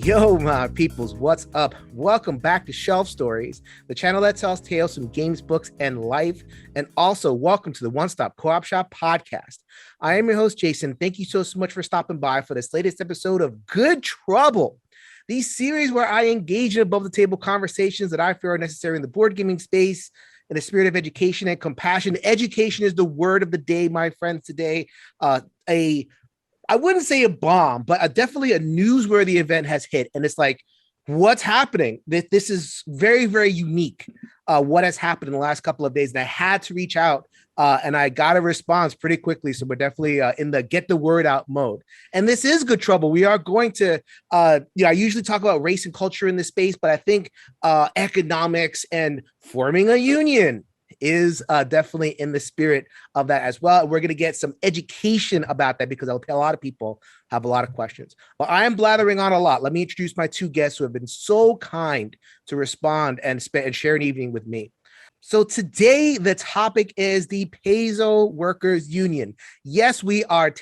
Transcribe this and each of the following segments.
Yo, my peoples, what's up? Welcome back to Shelf Stories, the channel that tells tales from games, books, and life. And also, welcome to the One Stop Co-op Shop podcast. I am your host, Jason. Thank you so much for stopping by for this latest episode of Good Trouble, the series where I engage in above-the-table conversations that I feel are necessary in the board gaming space in the spirit of education and compassion. Education is the word of the day, my friends, today. I wouldn't say a bomb, but definitely a newsworthy event has hit. And it's like, what's happening? This is very, very unique, what has happened in the last couple of days. And I had to reach out and I got a response pretty quickly. So we're definitely in the get the word out mode. And this is Good Trouble. We are going to, I usually talk about race and culture in this space, but I think economics and forming a union is definitely in the spirit of that as well. We're going to get some education about that because a lot of people have a lot of questions. But I am blathering on a lot. Let me introduce my two guests who have been so kind to respond and share an evening with me. So today, the topic is the Paizo Workers Union. Yes, we are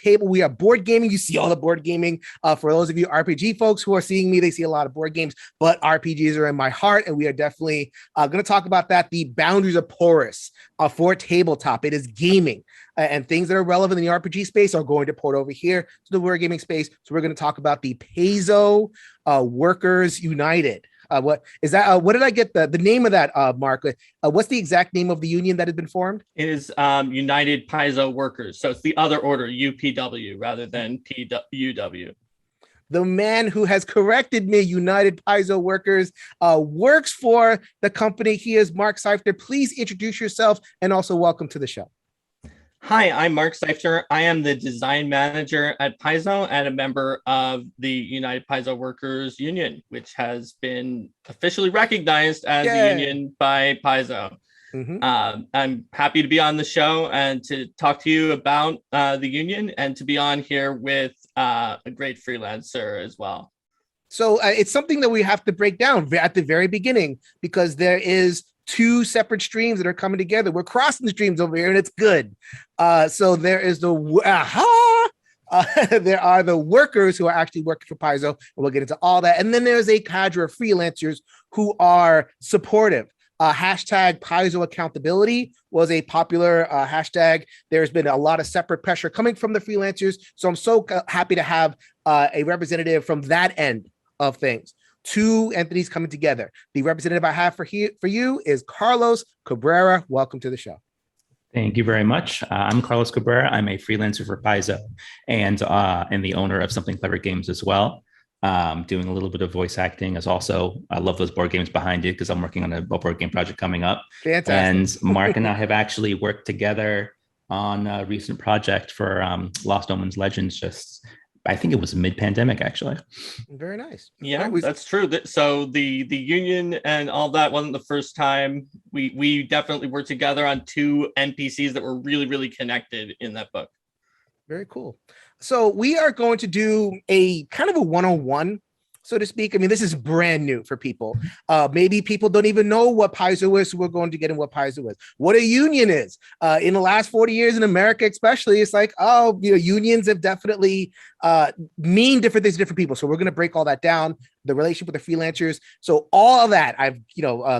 board gaming. You see all the board gaming. For those of you RPG folks who are seeing me, they see a lot of board games, but RPGs are in my heart, and we are definitely going to talk about that. The boundaries are porous for tabletop. It is gaming, and things that are relevant in the RPG space are going to port over here to the board gaming space. So we're going to talk about the Paizo Workers United. What is that? What did I get the name of that, Mark? What's the exact name of the union that has been formed? It is United Paizo Workers. So it's the other order, UPW, rather than PUW. The man who has corrected me, United Paizo Workers, works for the company. He is Mark Seifter. Please introduce yourself and also welcome to the show. Hi, I'm Mark Seifter. I am the design manager at Paizo and a member of the United Paizo Workers Union, which has been officially recognized as a union by Paizo. Mm-hmm. I'm happy to be on the show and to talk to you about the union and to be on here with a great freelancer as well. So it's something that we have to break down at the very beginning because there is two separate streams that are coming together. We're crossing the streams over here and it's good. So there is there are the workers who are actually working for Paizo, and we'll get into all that. And then there's a cadre of freelancers who are supportive. Hashtag Paizo accountability was a popular hashtag. There's been a lot of separate pressure coming from the freelancers. So I'm so happy to have a representative from that end of things. Two entities coming together. The representative I have for you is Carlos Cabrera. Welcome to the show. Thank you very much. I'm Carlos Cabrera. I'm a freelancer for Paizo and the owner of Something Clever Games as well. Doing a little bit of voice acting as also. I love those board games behind you because I'm working on a board game project coming up. Fantastic. And Mark and I have actually worked together on a recent project for Lost Omens Legends I think it was mid-pandemic, actually. Very nice. Yeah, that's true. So the union and all that wasn't the first time. We definitely were together on two NPCs that were really, really connected in that book. Very cool. So we are going to do a kind of a one-on-one, so to speak. I mean, this is brand new for people. Maybe people don't even know what Paizo is, so we're going to get in what Paizo is. What a union is. In the last 40 years in America, especially, it's like, unions have definitely mean different things to different people. So we're going to break all that down, the relationship with the freelancers. So all of that, I've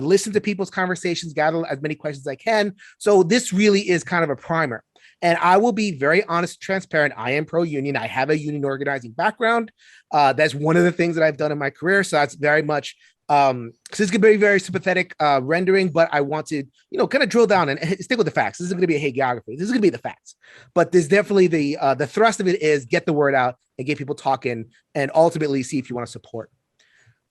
listened to people's conversations, gathered as many questions as I can. So this really is kind of a primer. And I will be very honest, transparent. I am pro-union. I have a union organizing background. That's one of the things that I've done in my career. So that's very much, because it's going to be very sympathetic rendering, but I want to, kind of drill down and stick with the facts. This isn't going to be a hagiography. This is going to be the facts. But there's definitely the thrust of it is get the word out and get people talking and ultimately see if you want to support.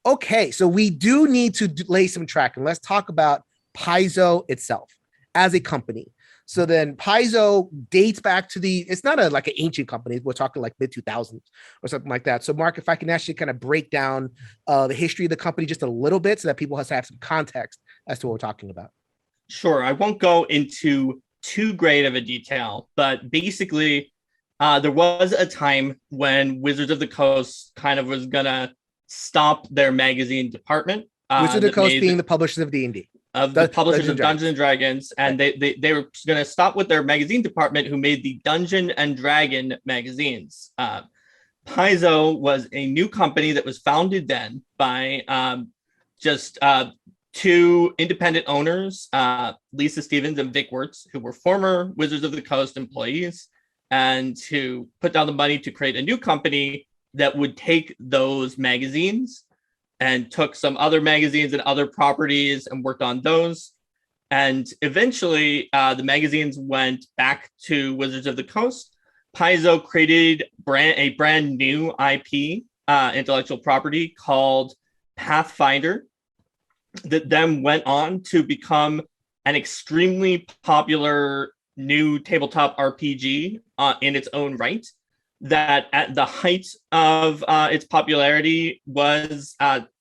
Okay, so we do need to lay some track and let's talk about Paizo itself as a company. So then Paizo dates back to it's not like an ancient company. We're talking like mid 2000s or something like that. So Mark, if I can actually kind of break down the history of the company just a little bit so that people have to have some context as to what we're talking about. Sure. I won't go into too great of a detail, but basically there was a time when Wizards of the Coast kind of was going to stop their magazine department. Wizards of the Coast being the publishers of D&D. Of the publishers of Dungeons and Dragons, and they were going to stop with their magazine department, who made the Dungeon and Dragon magazines. Paizo was a new company that was founded then by just two independent owners, Lisa Stevens and Vic Wirtz, who were former Wizards of the Coast employees, and who put down the money to create a new company that would take those magazines and took some other magazines and other properties and worked on those. And eventually, the magazines went back to Wizards of the Coast. Paizo created a brand new IP, intellectual property called Pathfinder, that then went on to become an extremely popular new tabletop RPG in its own right. That at the height of its popularity was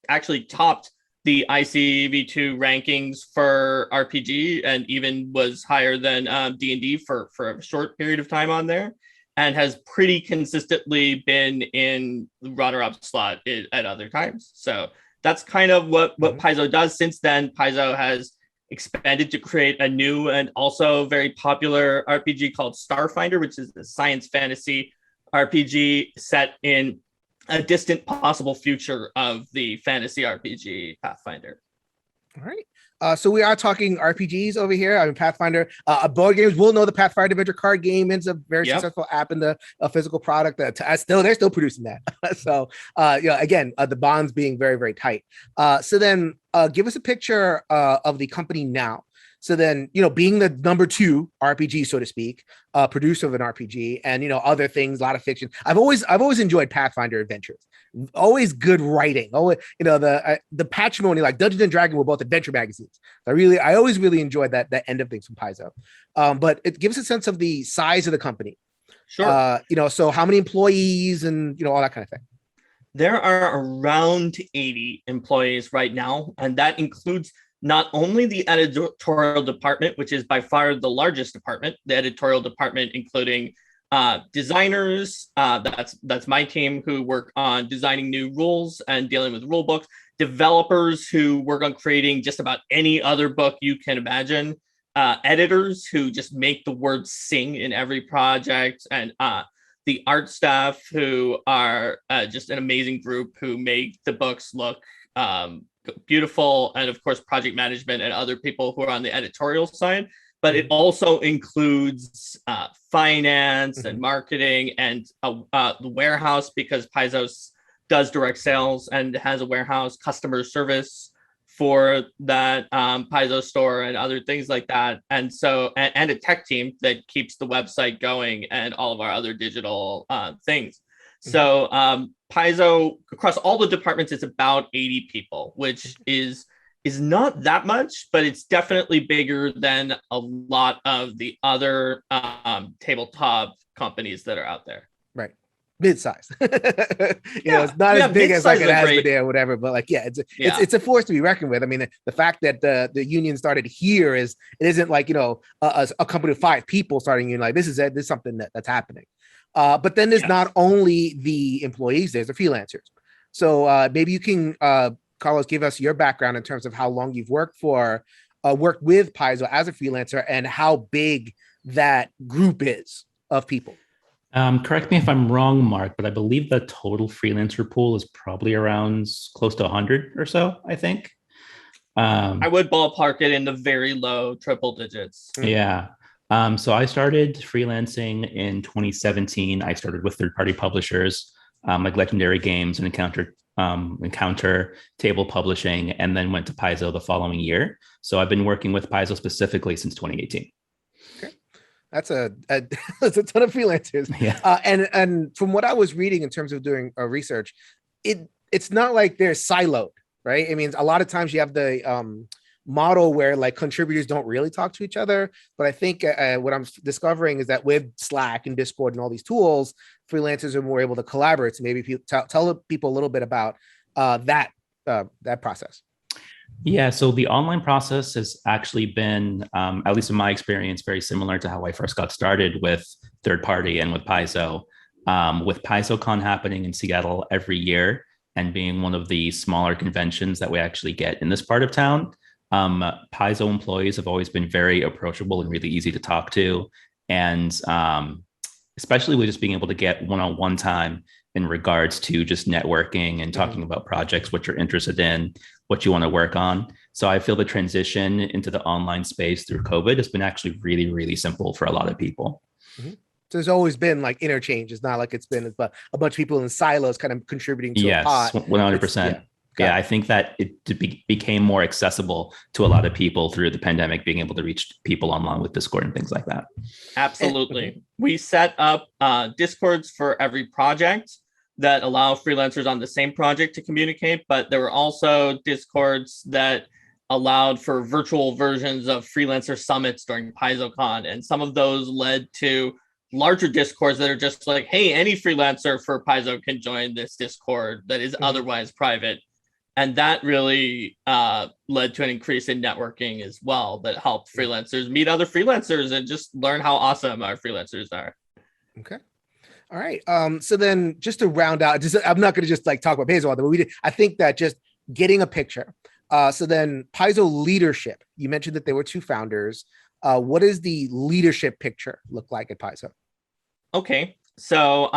actually topped the ICV2 rankings for RPG, and even was higher than D&D for a short period of time on there, and has pretty consistently been in the runner-up slot at other times. So that's kind of what Paizo does. Since then, Paizo has expanded to create a new and also very popular RPG called Starfinder, which is a science fantasy RPG set in a distant possible future of the fantasy RPG Pathfinder. All right. So we are talking RPGs over here. I mean, Pathfinder, board games. We'll know the Pathfinder Adventure card game. It's a very successful app in the physical product. They're still producing that. So, again, the bonds being very, very tight. So then give us a picture of the company now. So then, being the number 2 RPG, so to speak, producer of an RPG, and other things, a lot of fiction. I've always enjoyed Pathfinder Adventures. Always good writing. Always, the patrimony, like Dungeons and Dragons, were both adventure magazines. I always really enjoyed that end of things from Paizo. But it gives a sense of the size of the company. Sure. So how many employees and all that kind of thing. There are around 80 employees right now, and that includes not only the editorial department, which is by far the largest department, the editorial department, including designers, that's my team, who work on designing new rules and dealing with rule books, developers who work on creating just about any other book you can imagine, editors who just make the words sing in every project, and the art staff, who are just an amazing group who make the books look beautiful, and of course project management and other people who are on the editorial side. But it also includes finance and marketing and the warehouse, because Paizo does direct sales and has a warehouse, customer service for that Paizo store and other things like that. And so, and a tech team that keeps the website going and all of our other digital things. So Paizo, across all the departments, it's about 80 people, which is not that much, but it's definitely bigger than a lot of the other tabletop companies that are out there. Right. Mid-size. It's not as big as like an Asmodee or whatever, but it's a force to be reckoned with. I mean, the fact that the union started here it isn't like, a company of 5 people starting union. Like this is something that's happening. But then there's not only the employees, there's the freelancers. So maybe you can, Carlos, give us your background in terms of how long you've worked with Paizo as a freelancer and how big that group is of people. Correct me if I'm wrong, Mark, but I believe the total freelancer pool is probably around close to 100 or so, I think. I would ballpark it in the very low triple digits. Yeah. So I started freelancing in 2017. I started with third-party publishers like Legendary Games and Encounter Table Publishing, and then went to Paizo the following year. So I've been working with Paizo specifically since 2018. Okay. That's that's a ton of freelancers. Yeah. And from what I was reading in terms of doing research, it's not like they're siloed, right? I mean, a lot of times you have the model where like contributors don't really talk to each other. But I think what I'm discovering is that with Slack and Discord and all these tools, freelancers are more able to collaborate. So maybe if you tell people a little bit about that process. Yeah, so the online process has actually been, at least in my experience, very similar to how I first got started with third party and with Paizo. With PaizoCon happening in Seattle every year and being one of the smaller conventions that we actually get in this part of town, Paizo employees have always been very approachable and really easy to talk to. And especially with just being able to get one-on-one time in regards to just networking and talking about projects, what you're interested in, what you want to work on. So I feel the transition into the online space through COVID has been actually really, really simple for a lot of people. So there's always been like interchange. It's not like it's been a bunch of people in silos kind of contributing to a pot. 100%. Yeah, I think that it became more accessible to a lot of people through the pandemic, being able to reach people online with Discord and things like that. Absolutely. We set up Discords for every project that allow freelancers on the same project to communicate, but there were also Discords that allowed for virtual versions of freelancer summits during PaizoCon, and some of those led to larger Discords that are just like, hey, any freelancer for Paizo can join this Discord that is otherwise private. And that really led to an increase in networking as well that helped freelancers meet other freelancers and just learn how awesome our freelancers are. Okay. All right. So then just to round out, I'm not going to just like talk about Paizo, but I think that just getting a picture. So then Paizo leadership, you mentioned that there were two founders. What does the leadership picture look like at Paizo? Okay. So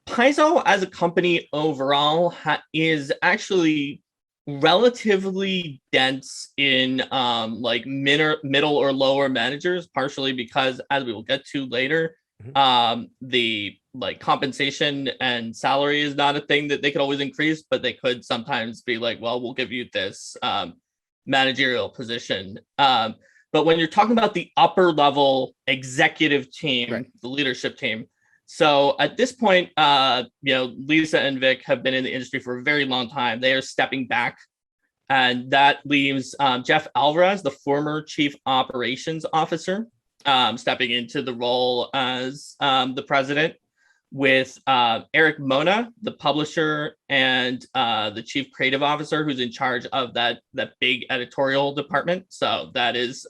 Paizo as a company overall is actually relatively dense in like middle or lower managers, partially because, as we will get to later, the like compensation and salary is not a thing that they could always increase, but they could sometimes be like, well, we'll give you this managerial position. But when you're talking about the upper level executive team, the leadership team, so at this point, Lisa and Vic have been in the industry for a very long time. They are stepping back, and that leaves Jeff Alvarez, the former chief operations officer, stepping into the role as the president, with Eric Mona, the publisher, and the chief creative officer, who's in charge of that big editorial department. So that is,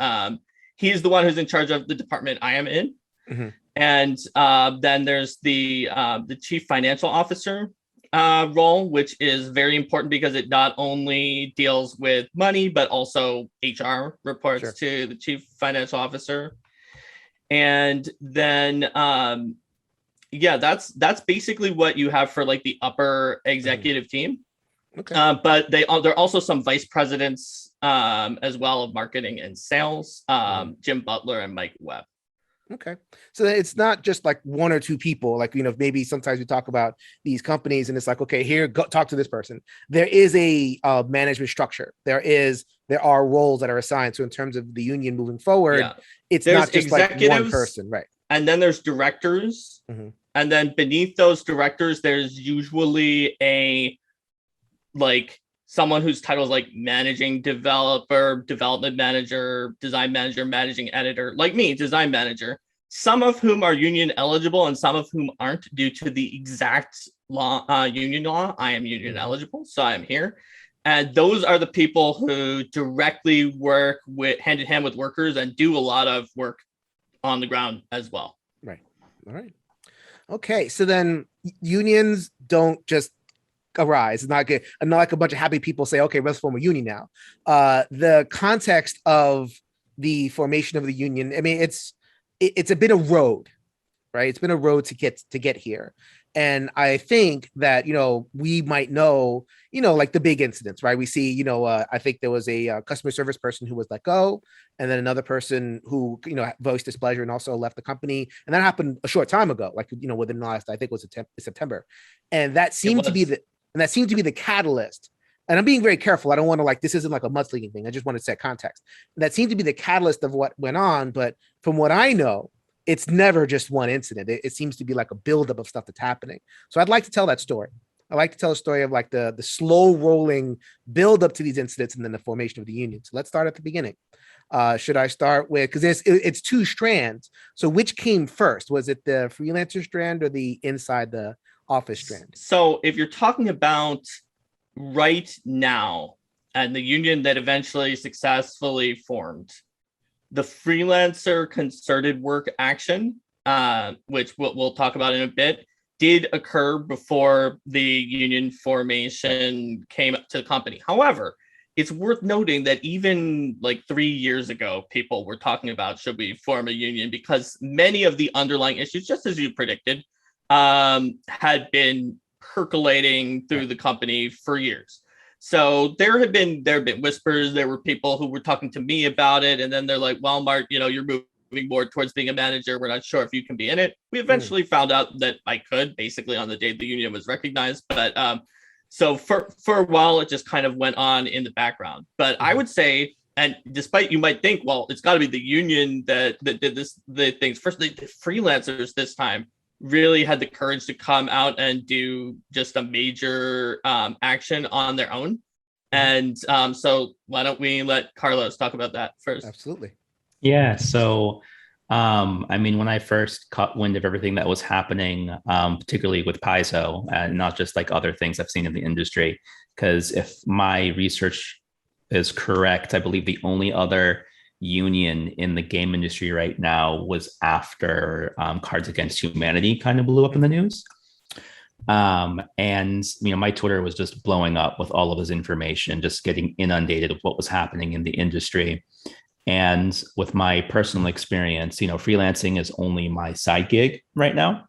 he's the one who's in charge of the department I am in. And then there's the chief financial officer role, which is very important because it not only deals with money, but also HR reports to the chief financial officer. And then, that's basically what you have for like the upper executive team. Okay. But there are also some vice presidents as well of marketing and sales, Jim Butler and Mike Webb. Okay. So it's not just like one or two people, like, maybe sometimes we talk about these companies and it's like, okay, here, go talk to this person. There is a management structure. There are roles that are assigned. So in terms of the union moving forward, it's not just like one person, right? And then there's directors. And then beneath those directors, there's usually someone whose title is like managing developer, development manager, design manager, managing editor, like me, design manager, some of whom are union eligible and some of whom aren't due to the exact law, union law. I am union eligible, so I am here. And those are the people who directly work with hand in hand with workers and do a lot of work on the ground as well. Right. All right. Okay. So then unions don't just arise. It's not good. And not like a bunch of happy people say, okay, let's form a union now. The context of the formation of the union, I mean, it's a bit of road, right? It's been a road to get here. And I think that, we might know, like the big incidents, right? We see, I think there was a customer service person who was let go, and then another person who, voiced displeasure and also left the company. And that happened a short time ago, like, within the last, I think it was September. And that seemed to be the catalyst. And I'm being very careful. I don't want to this isn't like a mudslinging thing. I just want to set context. That seemed to be the catalyst of what went on. But from what I know, it's never just one incident. It seems to be like a buildup of stuff that's happening. So I'd like to tell that story. I like to tell a story of like the slow rolling build up to these incidents and then the formation of the union. So let's start at the beginning. Should I start with, because it's two strands. So which came first? Was it the freelancer strand or the inside the office strand? So if you're talking about right now and the union that eventually successfully formed, the freelancer concerted work action, which we'll talk about in a bit, did occur before the union formation came up to the company. However, it's worth noting that even like 3 years ago, people were talking about, should we form a union? Because many of the underlying issues, just as you predicted, had been percolating through the company for years. So there have been whispers. There were people who were talking to me about it, and then they're like, "Well, Mark, you're moving more towards being a manager. We're not sure if you can be in it." We eventually found out that I could, basically on the day the union was recognized. But so for a while, it just kind of went on in the background. But I would say, and despite you might think, well, it's got to be the union that did the things first. The freelancers this time really had the courage to come out and do just a major action on their own. And so why don't we let Carlos talk about that first? Absolutely. Yeah. So, when I first caught wind of everything that was happening, particularly with Paizo, and not just like other things I've seen in the industry, because if my research is correct, I believe the only other union in the game industry right now was after Cards Against Humanity kind of blew up in the news. My Twitter was just blowing up with all of this information, just getting inundated with what was happening in the industry. And with my personal experience, freelancing is only my side gig right now.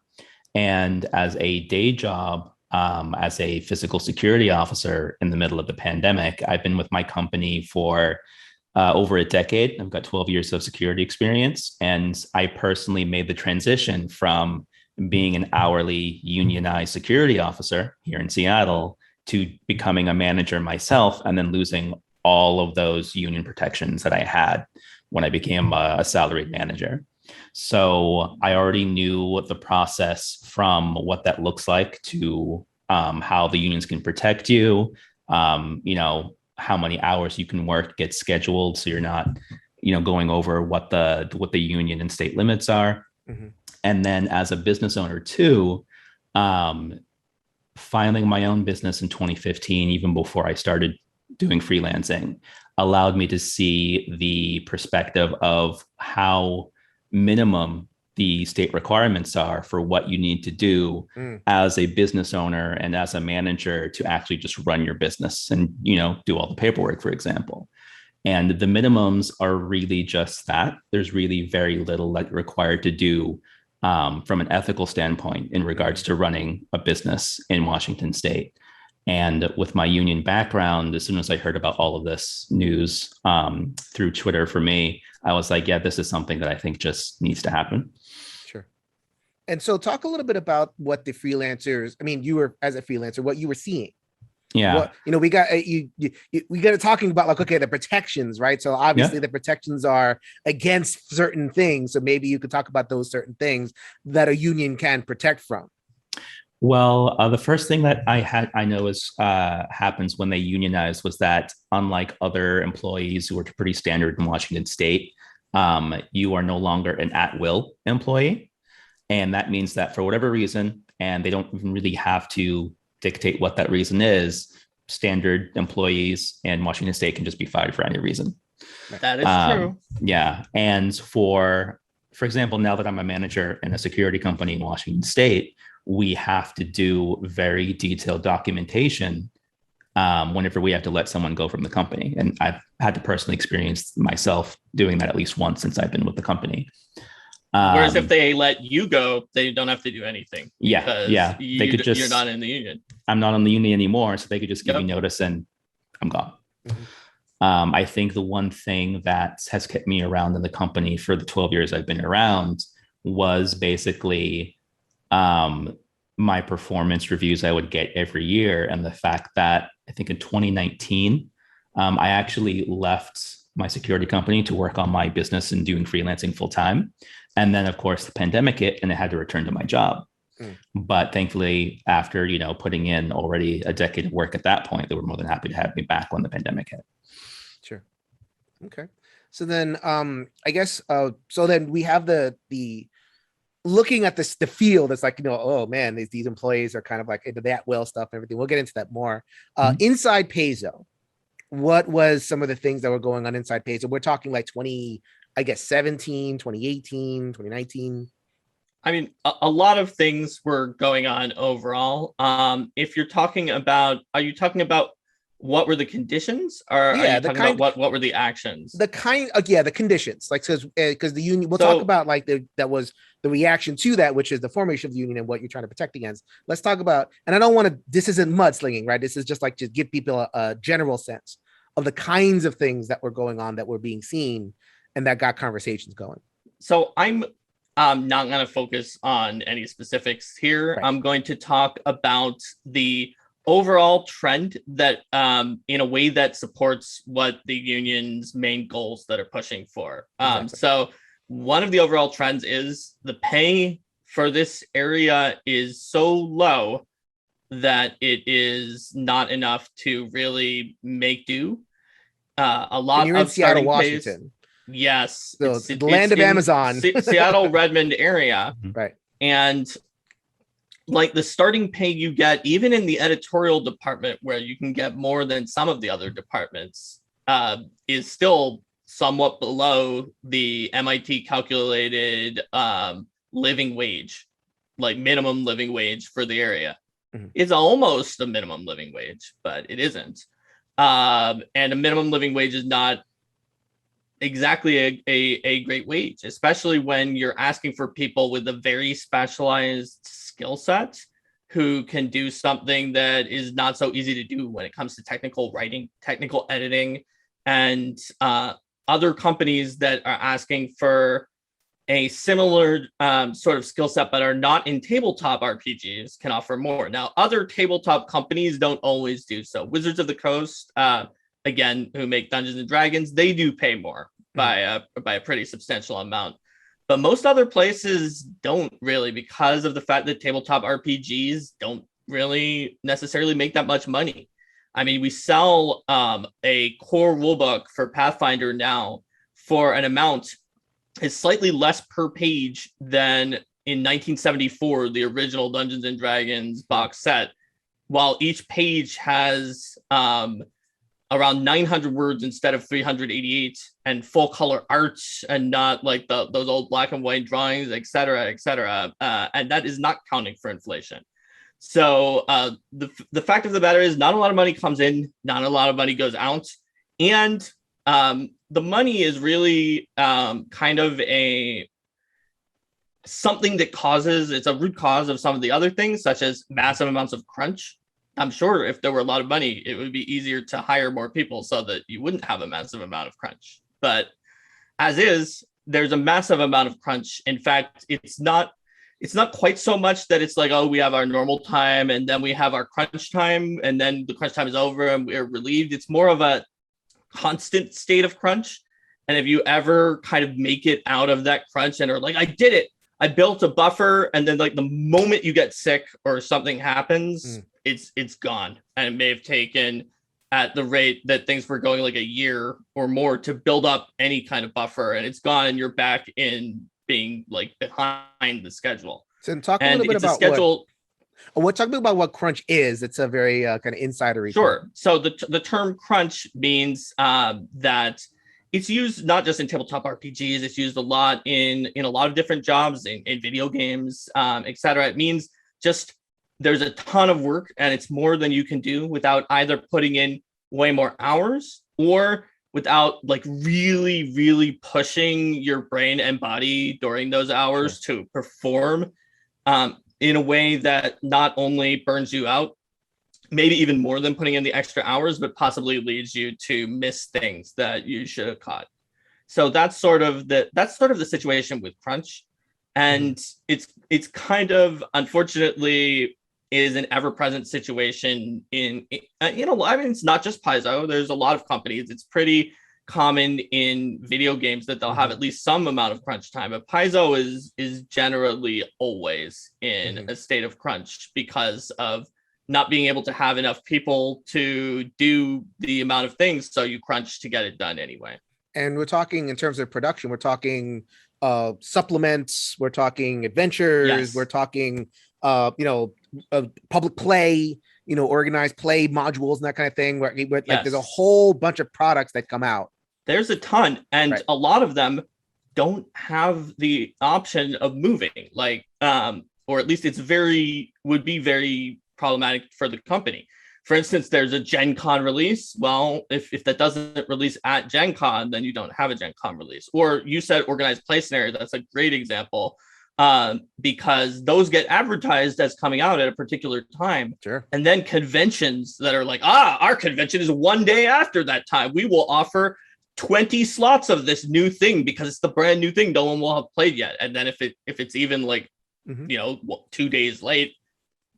And as a day job, as a physical security officer in the middle of the pandemic, I've been with my company for over a decade. I've got 12 years of security experience. And I personally made the transition from being an hourly unionized security officer here in Seattle to becoming a manager myself, and then losing all of those union protections that I had when I became a salaried manager. So I already knew the process from what that looks like to how the unions can protect you, how many hours you can work, get scheduled, so you're not, going over what the union and state limits are. Mm-hmm. And then as a business owner too, filing my own business in 2015, even before I started doing freelancing, allowed me to see the perspective of how minimum the state requirements are for what you need to do as a business owner and as a manager to actually just run your business and, do all the paperwork, for example. And the minimums are really just that. There's really very little like required to do from an ethical standpoint in regards to running a business in Washington state. And with my union background, as soon as I heard about all of this news through Twitter for me, I was like, yeah, this is something that I think just needs to happen. Sure. And so talk a little bit about what the freelancers, you were as a freelancer, what you were seeing. Yeah. We got we got to talking about like, okay, the protections, right? So obviously the protections are against certain things. So maybe you could talk about those certain things that a union can protect from. Well, the first thing that I know is happens when they unionize was that, unlike other employees who are pretty standard in Washington state, you are no longer an at-will employee. And that means that for whatever reason, and they don't even really have to dictate what that reason is, standard employees in Washington state can just be fired for any reason. That is true. Yeah. And for example, now that I'm a manager in a security company in Washington state, we have to do very detailed documentation whenever we have to let someone go from the company. And I've had to personally experience myself doing that at least once since I've been with the company. Whereas if they let you go, they don't have to do anything. Yeah. They could just, you're not in the union. I'm not in the union anymore. So they could just give me notice and I'm gone. Mm-hmm. I think the one thing that has kept me around in the company for the 12 years I've been around was basically my performance reviews I would get every year. And the fact that I think in 2019, I actually left my security company to work on my business and doing freelancing full time. And then of course the pandemic hit and I had to return to my job. But thankfully, after, putting in already a decade of work at that point, they were more than happy to have me back when the pandemic hit. Sure. Okay. So then I guess, so then we have the looking at this, the field, it's like, oh man, these employees are kind of like into that well stuff and everything. We'll get into that more. Inside Paizo, what was some of the things that were going on inside Paizo? We're talking like 2017, 2018, 2019. A lot of things were going on overall. If you're talking about, are you talking about what were the conditions, or are you talking about what were the actions? The conditions, like, because the union, we'll talk about like that was the reaction to that, which is the formation of the union and what you're trying to protect against. Let's talk about, and I don't want to, this isn't mudslinging, right? This is just like to give people a general sense of the kinds of things that were going on, that were being seen, and that got conversations going. So I'm not going to focus on any specifics here. Right. I'm going to talk about the overall trend that in a way that supports what the union's main goals that are pushing for. Exactly. So one of the overall trends is the pay for this area is so low that it is not enough to really make do. A lot of Seattle, Washington. Yes. So it's the land of Amazon. Seattle, Redmond area. Right. And like the starting pay you get, even in the editorial department, where you can get more than some of the other departments, is still somewhat below the MIT calculated living wage, like minimum living wage for the area. Mm-hmm. It's almost a minimum living wage, but it isn't. And a minimum living wage is not exactly a great wage, especially when you're asking for people with a very specialized skill set who can do something that is not so easy to do when it comes to technical writing, technical editing, and other companies that are asking for a similar sort of skill set but are not in tabletop RPGs can offer more. Now, other tabletop companies don't always do so. Wizards of the Coast, again, who make Dungeons and Dragons, they do pay more by a pretty substantial amount. But most other places don't really, because of the fact that tabletop RPGs don't really necessarily make that much money. I mean, we sell a core rulebook for Pathfinder now for an amount is slightly less per page than in 1974, the original Dungeons and Dragons box set, while each page has around 900 words instead of 388, and full color art, and not like those old black and white drawings, et cetera, and that is not counting for inflation. So the fact of the matter is, not a lot of money comes in, not a lot of money goes out, and the money is really kind of something that it's a root cause of some of the other things, such as massive amounts of crunch. I'm sure if there were a lot of money, it would be easier to hire more people so that you wouldn't have a massive amount of crunch. But as is, there's a massive amount of crunch. In fact, it's not quite so much that it's like, oh, we have our normal time and then we have our crunch time and then the crunch time is over and we're relieved. It's more of a constant state of crunch. And if you ever kind of make it out of that crunch and are like, I did it, I built a buffer, and then like the moment you get sick or something happens, it's gone. And it may have taken, at the rate that things were going, like a year or more to build up any kind of buffer, and it's gone, and you're back in being like behind the schedule. So talk a little bit about schedule. Talk about what crunch is. It's a very kind of insidery. Sure. Term. So the term crunch means that it's used not just in tabletop RPGs. It's used a lot in a lot of different jobs, in video games, et cetera. It means just there's a ton of work and it's more than you can do without either putting in way more hours or without like really, really pushing your brain and body during those hours to perform in a way that not only burns you out, maybe even more than putting in the extra hours, but possibly leads you to miss things that you should have caught. So that's sort of the situation with crunch. And it's kind of, unfortunately, is an ever-present situation in I mean, it's not just Paizo. There's a lot of companies. It's pretty common in video games that they'll have at least some amount of crunch time, but Paizo is generally always in a state of crunch because of not being able to have enough people to do the amount of things, so you crunch to get it done anyway. And we're talking in terms of production, we're talking supplements, we're talking adventures, we're talking public play, organized play modules and that kind of thing, where like there's a whole bunch of products that come out. There's a ton, and a lot of them don't have the option of moving, like or at least would be very problematic for the company. for instance, there's a Gen Con release. Well, if that doesn't release at Gen Con, then you don't have a Gen Con release. Or you said organized play scenario. That's a great example, because those get advertised as coming out at a particular time. Sure. And then conventions that are like, our convention is one day after that time. We will offer 20 slots of this new thing because it's the brand new thing no one will have played yet. And then if it's even like, 2 days late,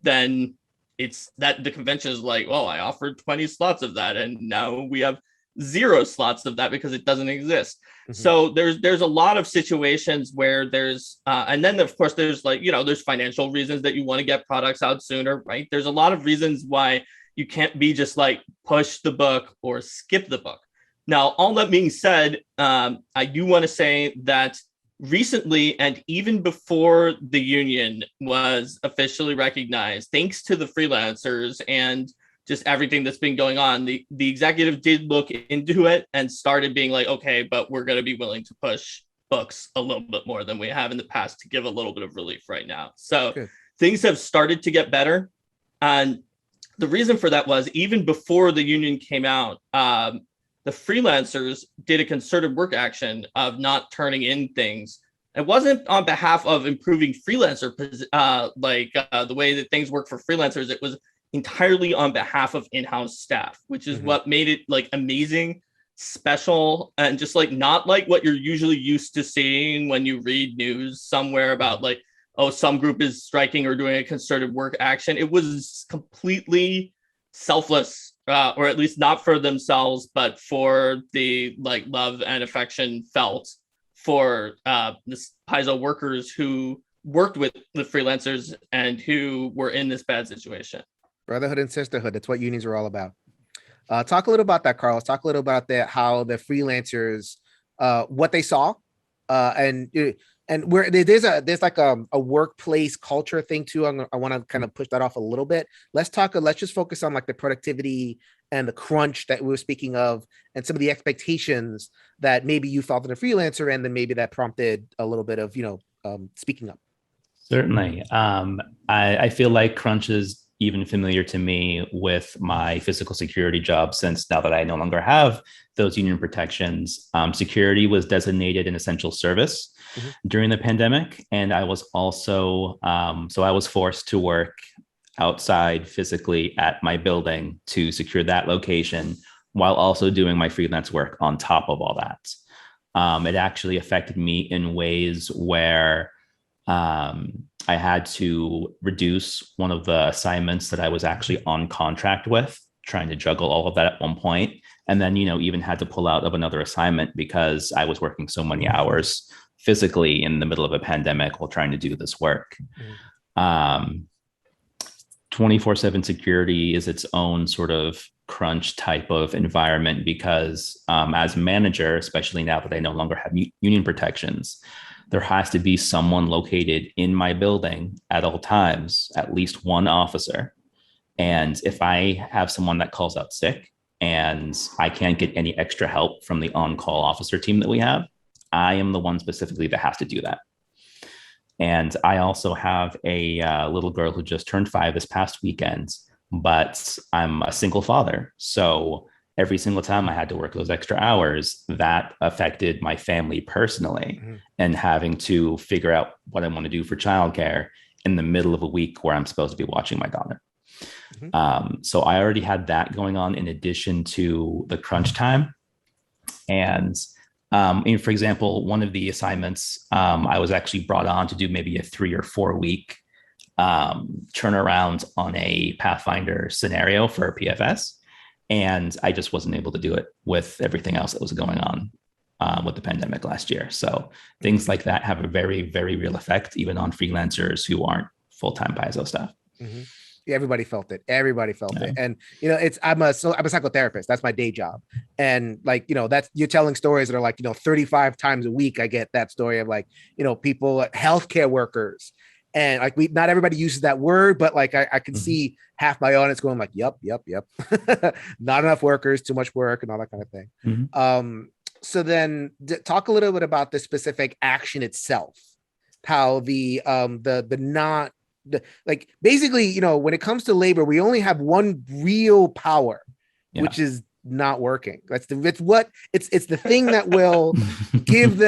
then it's that the convention is like, well, I offered 20 slots of that, and now we have 0 slots of that because it doesn't exist. So there's a lot of situations where there's and then of course there's like, there's financial reasons that you want to get products out sooner, right? There's a lot of reasons why you can't be just like push the book or skip the book. Now, all that being said, I do want to say that recently, and even before the union was officially recognized, thanks to the freelancers and just everything that's been going on, the executive did look into it and started being like, okay, but we're going to be willing to push books a little bit more than we have in the past to give a little bit of relief right now. So things have started to get better. And the reason for that was even before the union came out, the freelancers did a concerted work action of not turning in things. It wasn't on behalf of improving freelancer, the way that things work for freelancers. It was entirely on behalf of in-house staff, which is what made it like amazing, special, and just like not like what you're usually used to seeing when you read news somewhere about like, oh, some group is striking or doing a concerted work action. It was completely selfless. Or at least not for themselves, but for the like love and affection felt for the Paizo workers who worked with the freelancers and who were in this bad situation. Brotherhood and sisterhood. That's what unions are all about. Talk a little about that, Carlos. Talk a little about that, how the freelancers, what they saw, and where there's like a workplace culture thing too. I want to kind of push that off a little bit. Let's just focus on like the productivity and the crunch that we were speaking of, and some of the expectations that maybe you felt in a freelancer, and then maybe that prompted a little bit of, speaking up. Certainly. I feel like crunch is even familiar to me with my physical security job, since now that I no longer have those union protections, security was designated an essential service during the pandemic. And I was also, so I was forced to work outside physically at my building to secure that location while also doing my freelance work on top of all that. It actually affected me in ways where I had to reduce one of the assignments that I was actually on contract with, trying to juggle all of that at one point. And then, even had to pull out of another assignment because I was working so many hours physically in the middle of a pandemic while trying to do this work. 24/7 security is its own sort of crunch type of environment because as manager, especially now that I no longer have union protections, there has to be someone located in my building at all times, at least one officer. And if I have someone that calls out sick and I can't get any extra help from the on-call officer team that we have, I am the one specifically that has to do that. And I also have a little girl who just turned 5 this past weekend, but I'm a single father. So every single time I had to work those extra hours, that affected my family personally, and having to figure out what I want to do for childcare in the middle of a week where I'm supposed to be watching my daughter. So I already had that going on in addition to the crunch time. And for example, one of the assignments, I was actually brought on to do maybe a 3 or 4 week turnaround on a Pathfinder scenario for a PFS. And I just wasn't able to do it with everything else that was going on with the pandemic last year. So things like that have a very, very real effect, even on freelancers who aren't full-time Paizo staff. Yeah, everybody felt it. Everybody felt it. And, I'm a psychotherapist. That's my day job. And like, that's, you're telling stories that are like, 35 times a week. I get that story of like, people, healthcare workers. And like, not everybody uses that word, but like, I can see half my audience going like, yep. Not enough workers, too much work and all that kind of thing. So then talk a little bit about the specific action itself, how the not like basically, you know, when it comes to labor, we only have one real power, which is not working. It's the thing that will give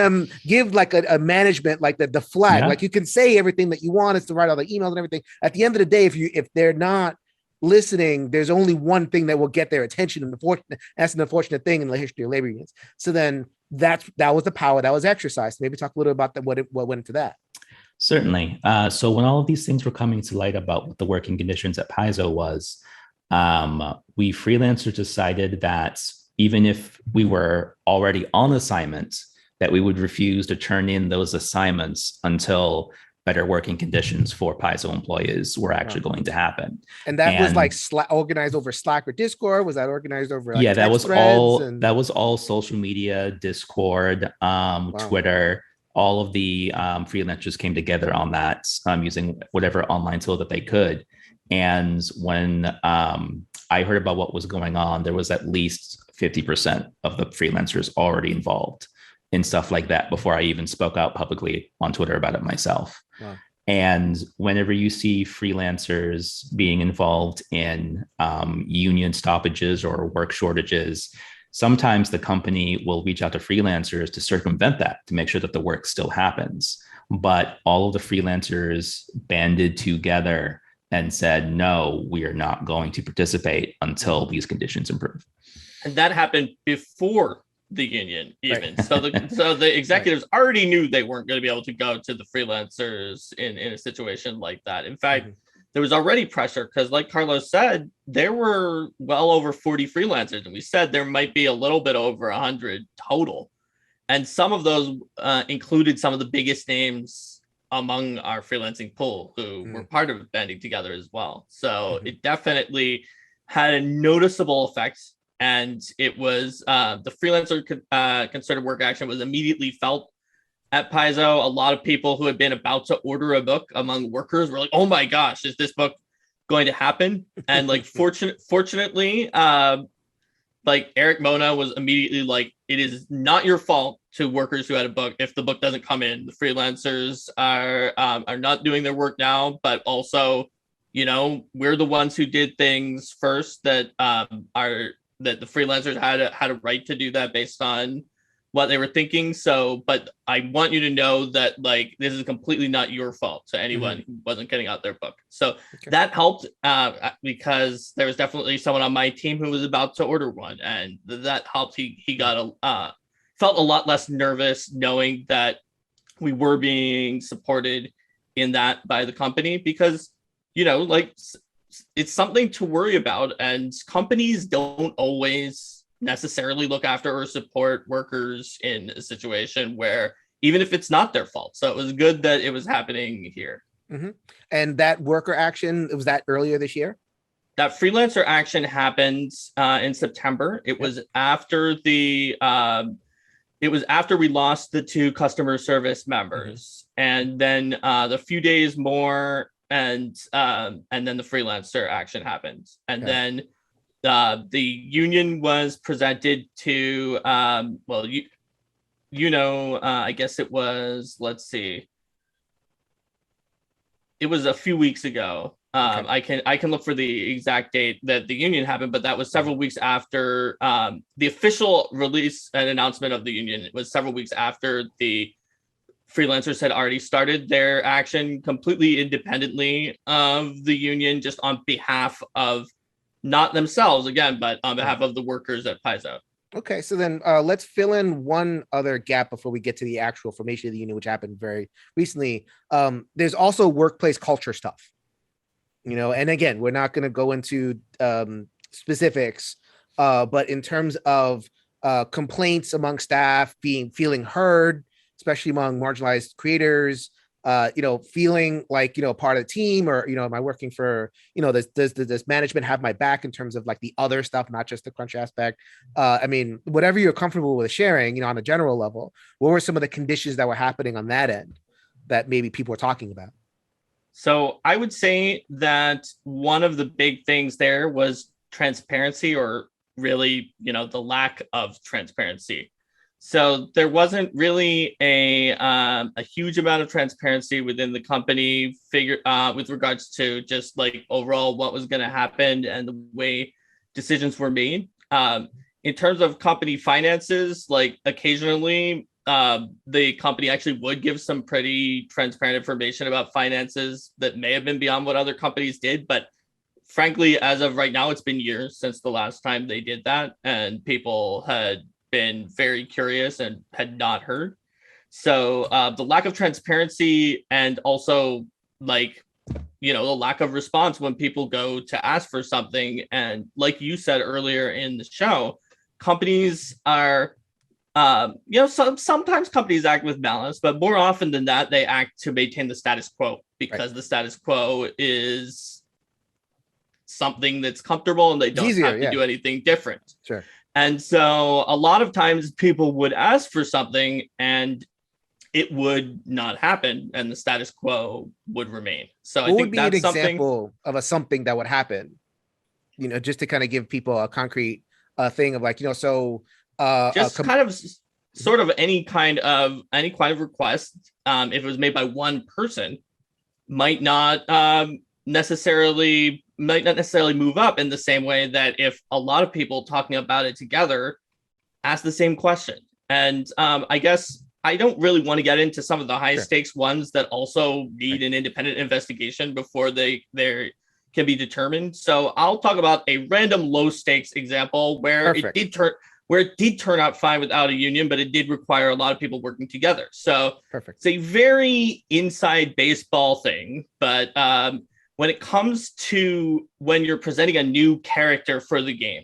like a management, like the flag. Like you can say everything that you want, it's to write all the emails and everything. At the end of the day, if they're not listening, there's only one thing that will get their attention, and that's an unfortunate thing in the history of labor unions. So then that was the power that was exercised. Maybe talk a little about what went into that. Certainly. So when all of these things were coming to light about what the working conditions at Paizo was, we freelancers decided that even if we were already on assignment, that we would refuse to turn in those assignments until better working conditions for Paizo employees were actually going to happen. And that was like organized over Slack or Discord? Was that organized over like that was all social media, Discord, Twitter. All of the freelancers came together on that using whatever online tool that they could. And when I heard about what was going on, there was at least 50% of the freelancers already involved in stuff like that before I even spoke out publicly on Twitter about it myself. Wow. And whenever you see freelancers being involved in union stoppages or work shortages, sometimes the company will reach out to freelancers to circumvent that, to make sure that the work still happens. But all of the freelancers banded together and said, no, we are not going to participate until these conditions improve. And that happened before the union even. Right. So the executives already knew they weren't going to be able to go to the freelancers in a situation like that. In fact, there was already pressure because, like Carlos said, there were well over 40 freelancers, and we said there might be a little bit over 100 total. And some of those included some of the biggest names among our freelancing pool who were part of banding together as well. So it definitely had a noticeable effect. And it was the freelancer concerted work action was immediately felt at Paizo. A lot of people who had been about to order a book among workers were like, oh my gosh, is this book going to happen? And like, fortunately, like Eric Mona was immediately like, it is not your fault to workers who had a book if the book doesn't come in. The freelancers are not doing their work now, but also, you know, we're the ones who did things first that that the freelancers had a right to do that based on what they were thinking. So, but I want you to know that like this is completely not your fault to anyone who wasn't getting out their book. So that helped because there was definitely someone on my team who was about to order one, and that helped. He got felt a lot less nervous knowing that we were being supported in that by the company, because, you know, like it's something to worry about, and companies don't always necessarily look after or support workers in a situation where even if it's not their fault. So it was good that it was happening here. And that worker action, was that earlier this year? That freelancer action happened in September. It was after we lost the 2 customer service members, and then the few days more, and then the freelancer action happened, and then the union was presented to I guess it was, let's see, it was a few weeks ago. I can look for the exact date that the union happened, but that was several weeks after the official release and announcement of the union. It was several weeks after the freelancers had already started their action completely independently of the union, just on behalf of not themselves again, but on behalf of the workers at Paizo. Okay, so then let's fill in one other gap before we get to the actual formation of the union, which happened very recently. There's also workplace culture stuff, you know, and again, we're not going to go into specifics, but in terms of complaints among staff feeling heard, especially among marginalized creators, feeling like, part of the team, or, am I working for, does this management have my back in terms of like the other stuff, not just the crunch aspect? I mean, whatever you're comfortable with sharing, on a general level, what were some of the conditions that were happening on that end that maybe people were talking about? So I would say that one of the big things there was transparency, or really, the lack of transparency. So there wasn't really a huge amount of transparency within the company with regards to just like overall what was going to happen and the way decisions were made. In terms of company finances, like occasionally the company actually would give some pretty transparent information about finances that may have been beyond what other companies did. But frankly, as of right now, it's been years since the last time they did that, and people had been very curious and had not heard. So the lack of transparency and also like, the lack of response when people go to ask for something. And like you said earlier in the show, companies are, sometimes companies act with malice, but more often than that, they act to maintain the status quo because the status quo is something that's comfortable and they don't have to do anything different. Sure. And so a lot of times people would ask for something and it would not happen and the status quo would remain. So what would be an example of something that would happen, just to kind of give people a concrete thing of like, sort of any kind of request, if it was made by one person, might not necessarily move up in the same way that if a lot of people talking about it together ask the same question. And I guess I don't really want to get into some of the high stakes ones that also need an independent investigation before they can be determined. So I'll talk about a random low stakes example where it did turn out fine without a union, but it did require a lot of people working together. So it's a very inside baseball thing, but when it comes to when you're presenting a new character for the game,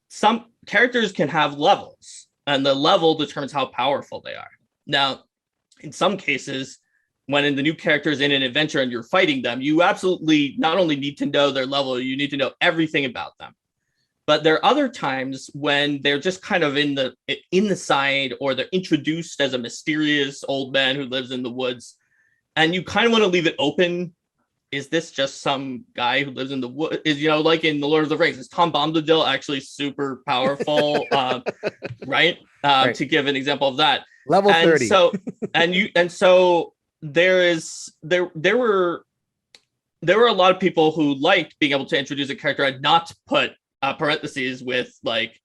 some characters can have levels, and the level determines how powerful they are. Now, in some cases, when the new character is in an adventure and you're fighting them, you absolutely not only need to know their level, you need to know everything about them. But there are other times when they're just kind of in the side, or they're introduced as a mysterious old man who lives in the woods, and you kind of want to leave it open. Is this just some guy who lives in the woods? Like in The Lord of the Rings, is Tom Bombadil actually super powerful? Right? To give an example of that. Level 30. So there were a lot of people who liked being able to introduce a character and not put parentheses with like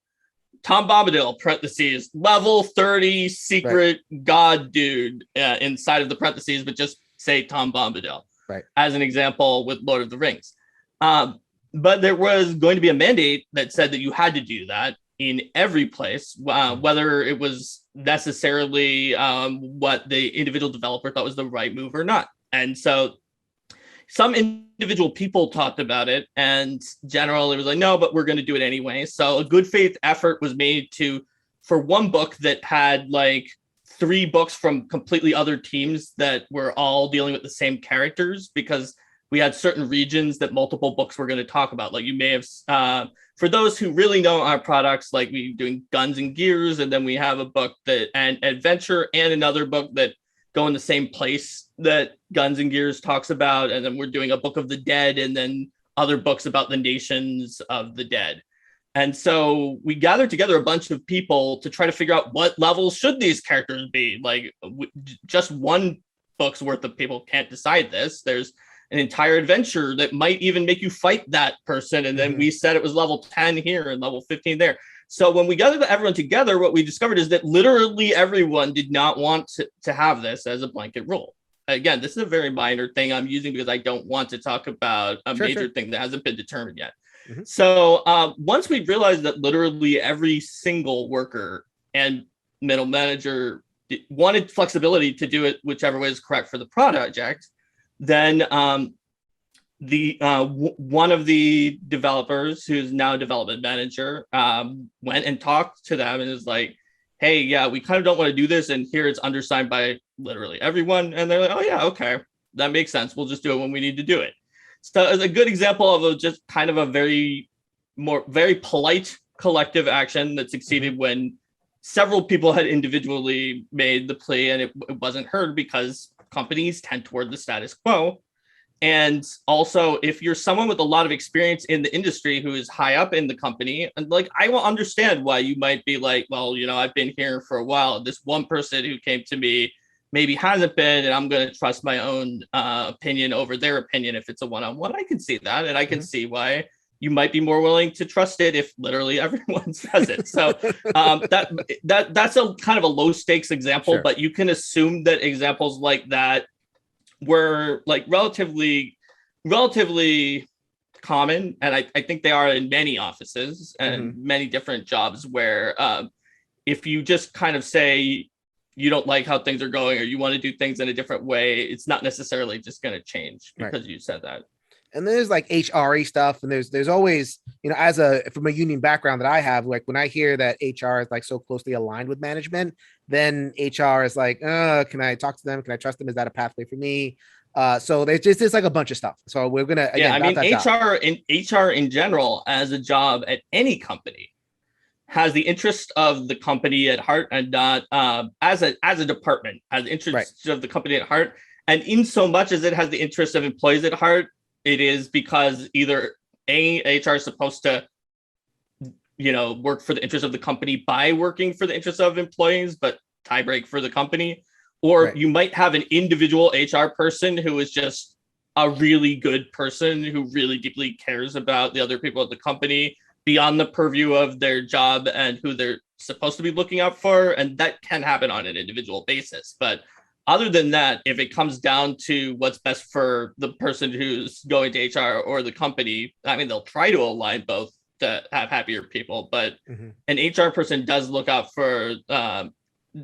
Tom Bombadil, parentheses, level 30 secret god dude inside of the parentheses, but just say Tom Bombadil. As an example with Lord of the Rings. But there was going to be a mandate that said that you had to do that in every place, whether it was necessarily what the individual developer thought was the right move or not. And so some individual people talked about it, and generally it was like, no, but we're going to do it anyway. So a good faith effort was made for one book that had like 3 books from completely other teams that were all dealing with the same characters, because we had certain regions that multiple books were going to talk about. Like you may have, for those who really know our products, like we're doing Guns and Gears, and then we have a book and Adventure and another book that go in the same place that Guns and Gears talks about. And then we're doing a Book of the Dead, and then other books about the nations of the dead. And so we gathered together a bunch of people to try to figure out what levels should these characters be. Like just one book's worth of people can't decide this. There's an entire adventure that might even make you fight that person. And then we said it was level 10 here and level 15 there. So when we gathered everyone together, what we discovered is that literally everyone did not want to have this as a blanket rule. Again, this is a very minor thing I'm using because I don't want to talk about a major thing that hasn't been determined yet. So once we realized that literally every single worker and middle manager wanted flexibility to do it whichever way is correct for the project, then one of the developers, who's now a development manager, went and talked to them and was like, hey, yeah, we kind of don't want to do this, and here it's undersigned by literally everyone. And they're like, oh yeah, okay, that makes sense, we'll just do it when we need to do it. So it's a good example of just kind of a very polite collective action that succeeded when several people had individually made the plea and it wasn't heard, because companies tend toward the status quo. And also, if you're someone with a lot of experience in the industry who is high up in the company, and like, I will understand why you might be like, well, I've been here for a while. This one person who came to me maybe hasn't been, and I'm going to trust my own opinion over their opinion if it's a one-on-one. I can see that, and I can see why you might be more willing to trust it if literally everyone says it. So that's a kind of a low stakes example, Sure. but you can assume that examples like that were like relatively common, and I think they are in many offices and many different jobs where if you just kind of say you don't like how things are going or you want to do things in a different way, it's not necessarily just going to change because you said that. And there's like HRE stuff, and there's always, from a union background that I have, like when I hear that HR is like so closely aligned with management, then HR is like, can I talk to them? Can I trust them? Is that a pathway for me? So there's like a bunch of stuff. So we're gonna HR in general as a job at any company has the interest of the company at heart, and not as a department has the interest of the company at heart. And in so much as it has the interest of employees at heart, it is because either HR is supposed to, work for the interest of the company by working for the interest of employees, but tie break for the company, or you might have an individual HR person who is just a really good person who really deeply cares about the other people at the company beyond the purview of their job and who they're supposed to be looking out for. And that can happen on an individual basis. But other than that, if it comes down to what's best for the person who's going to HR or the company, I mean, they'll try to align both to have happier people. But an HR person does look out for,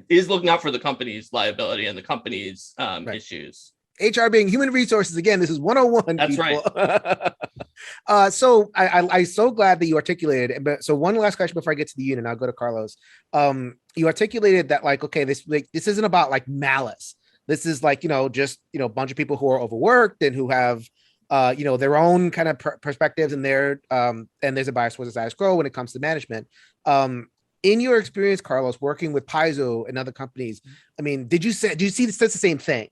is looking out for the company's liability and the company's issues. HR being human resources. Again, this is 101. That's people. right. So I'm so glad that you articulated. But so one last question before I get to the union, I'll go to Carlos. You articulated that like, okay, this isn't about like malice. This is like, just, a bunch of people who are overworked and who have, their own kind of perspectives, and and there's a bias towards the status quo when it comes to management. In your experience, Carlos, working with Paizo and other companies, I mean, do you see this the same thing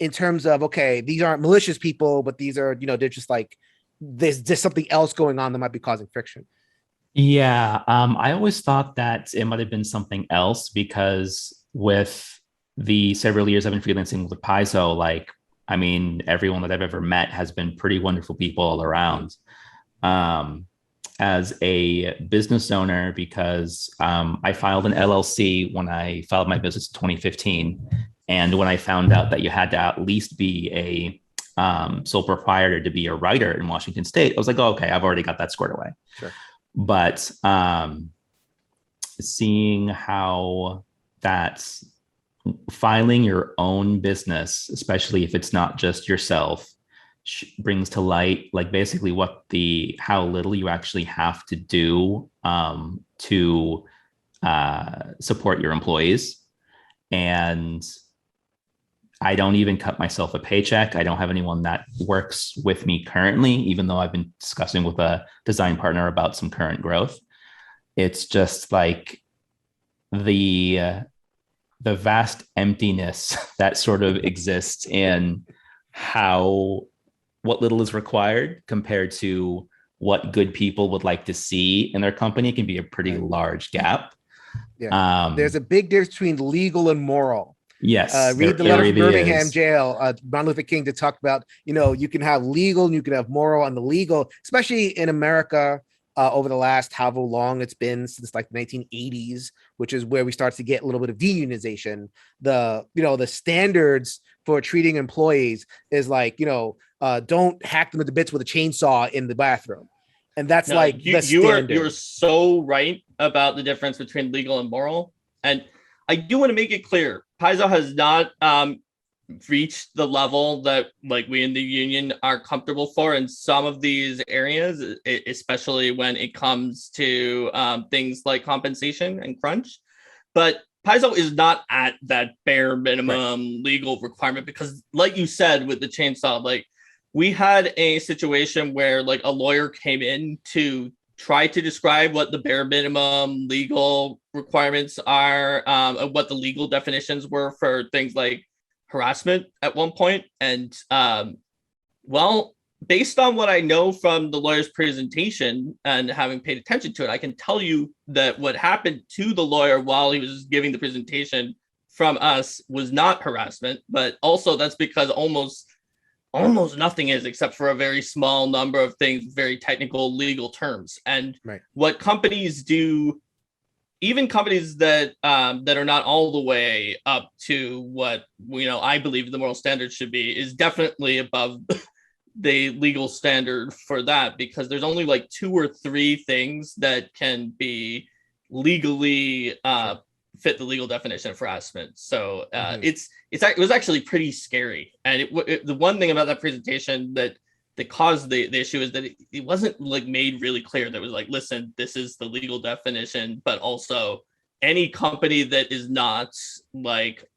in terms of, okay, these aren't malicious people, but these are, they're just like, there's just something else going on that might be causing friction? Yeah, I always thought that it might have been something else, because with the several years I've been freelancing with Paizo, like, I mean, everyone that I've ever met has been pretty wonderful people all around. As a business owner, because I filed an LLC when I filed my business in 2015. And when I found out that you had to at least be a sole proprietor to be a writer in Washington State, I was like, oh, okay, I've already got that squared away. Sure. But seeing how that's filing your own business, especially if it's not just yourself, brings to light like basically how little you actually have to do to support your employees. And I don't even cut myself a paycheck. I don't have anyone that works with me currently, even though I've been discussing with a design partner about some current growth. It's just like the vast emptiness that sort of exists in what little is required compared to what good people would like to see in their company can be a pretty large gap. Yeah. There's a big difference between legal and moral. Yes. Read the letter from Birmingham jail. Martin Luther King to talk about, you can have legal and you can have moral. On the legal, especially in America, over the last however long it's been since like the 1980s, which is where we start to get a little bit of deunionization. The standards for treating employees is like, don't hack them into bits with a chainsaw in the bathroom. And that's you're so right about the difference between legal and moral. And I do want to make it clear, Paizo has not reached the level that like we in the union are comfortable for in some of these areas, especially when it comes to things like compensation and crunch. But Paizo is not at that bare minimum legal requirement, because like you said with the chainsaw, like we had a situation where like a lawyer came in to try to describe what the bare minimum legal requirements are, and what the legal definitions were for things like harassment at one point. And Well, based on what I know from the lawyer's presentation and having paid attention to it, I can tell you that what happened to the lawyer while he was giving the presentation from us was not harassment, but also that's because almost nothing is, except for a very small number of things, very technical legal terms. And what companies do, even companies that that are not all the way up to what I believe the moral standard should be, is definitely above the legal standard for that, because there's only like 2 or 3 things that can be legally fit the legal definition of harassment. So it was actually pretty scary. And the one thing about that presentation that caused the issue is that it wasn't like made really clear that it was like, listen, this is the legal definition, but also any company that is not like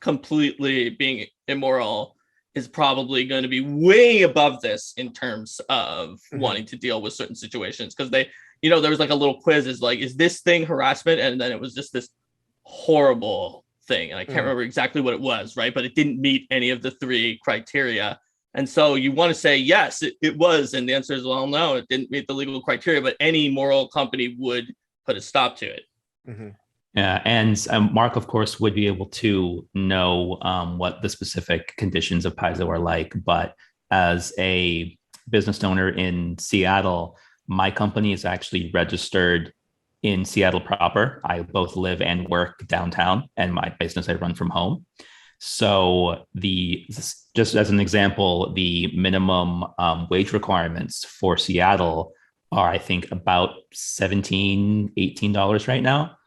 completely being immoral is probably going to be way above this in terms of wanting to deal with certain situations. Because they, there was like a little quiz, is like, is this thing harassment? And then it was just this horrible thing. And I can't remember exactly what it was, right? But it didn't meet any of the 3 criteria. And so you want to say, yes, it was. And the answer is, well, no, it didn't meet the legal criteria, but any moral company would put a stop to it. Yeah, and Mark, of course, would be able to know what the specific conditions of Paizo are like. But as a business owner in Seattle, my company is actually registered in Seattle proper. I both live and work downtown, and my business I run from home. So just as an example, the minimum wage requirements for Seattle are, I think, about $17, $18 right now.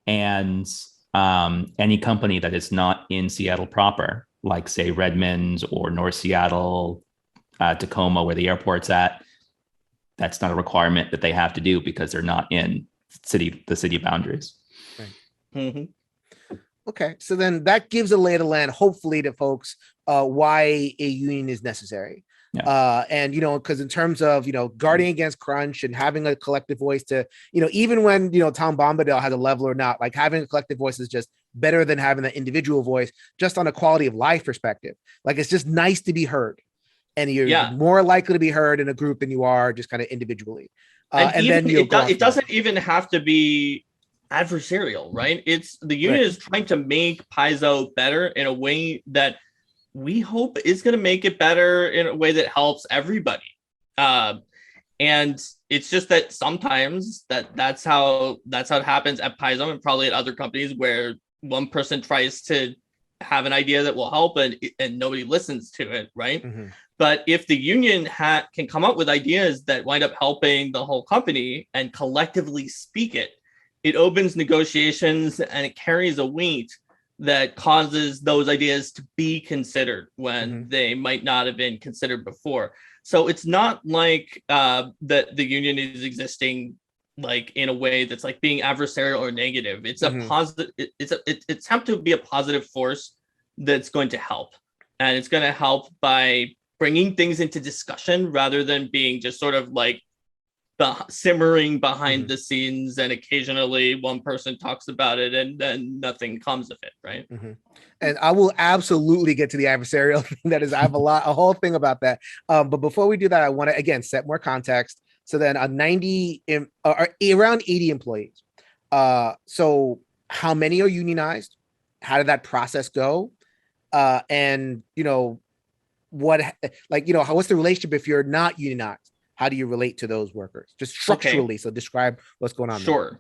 And any company that is not in Seattle proper, like say Redmond or North Seattle, Tacoma, where the airport's at, that's not a requirement that they have to do because they're not in the city boundaries. Right. Okay, so then that gives a lay of the land, hopefully, to folks why a union is necessary. Yeah. And because in terms of guarding against crunch and having a collective voice to even when Tom Bombadil has a level or not, like having a collective voice is just better than having that individual voice, just on a quality of life perspective. Like, it's just nice to be heard, and you're more likely to be heard in a group than you are just kind of individually. And then it doesn't even have to be adversarial, right? It's the union is trying to make Paizo better in a way that we hope is going to make it better in a way that helps everybody. And it's just that sometimes that's how it happens at Paizo, and probably at other companies, where one person tries to have an idea that will help and nobody listens to it, right? But if the union can come up with ideas that wind up helping the whole company and collectively speak it, it opens negotiations and it carries a weight that causes those ideas to be considered when they might not have been considered before. So it's not like that the union is existing like in a way that's like being adversarial or negative. It's a positive. It's have to be a positive force that's going to help, and it's going to help by bringing things into discussion rather than being just sort of like simmering behind the scenes, and occasionally one person talks about it and then nothing comes of it, right? And I will absolutely get to the adversarial thing. That is, I have a whole thing about that. But before we do that, I want to again set more context. So then around 80 employees. So how many are unionized? How did that process go? And what's the relationship if you're not unionized? How do you relate to those workers? Just structurally. Okay. So describe what's going on. Sure.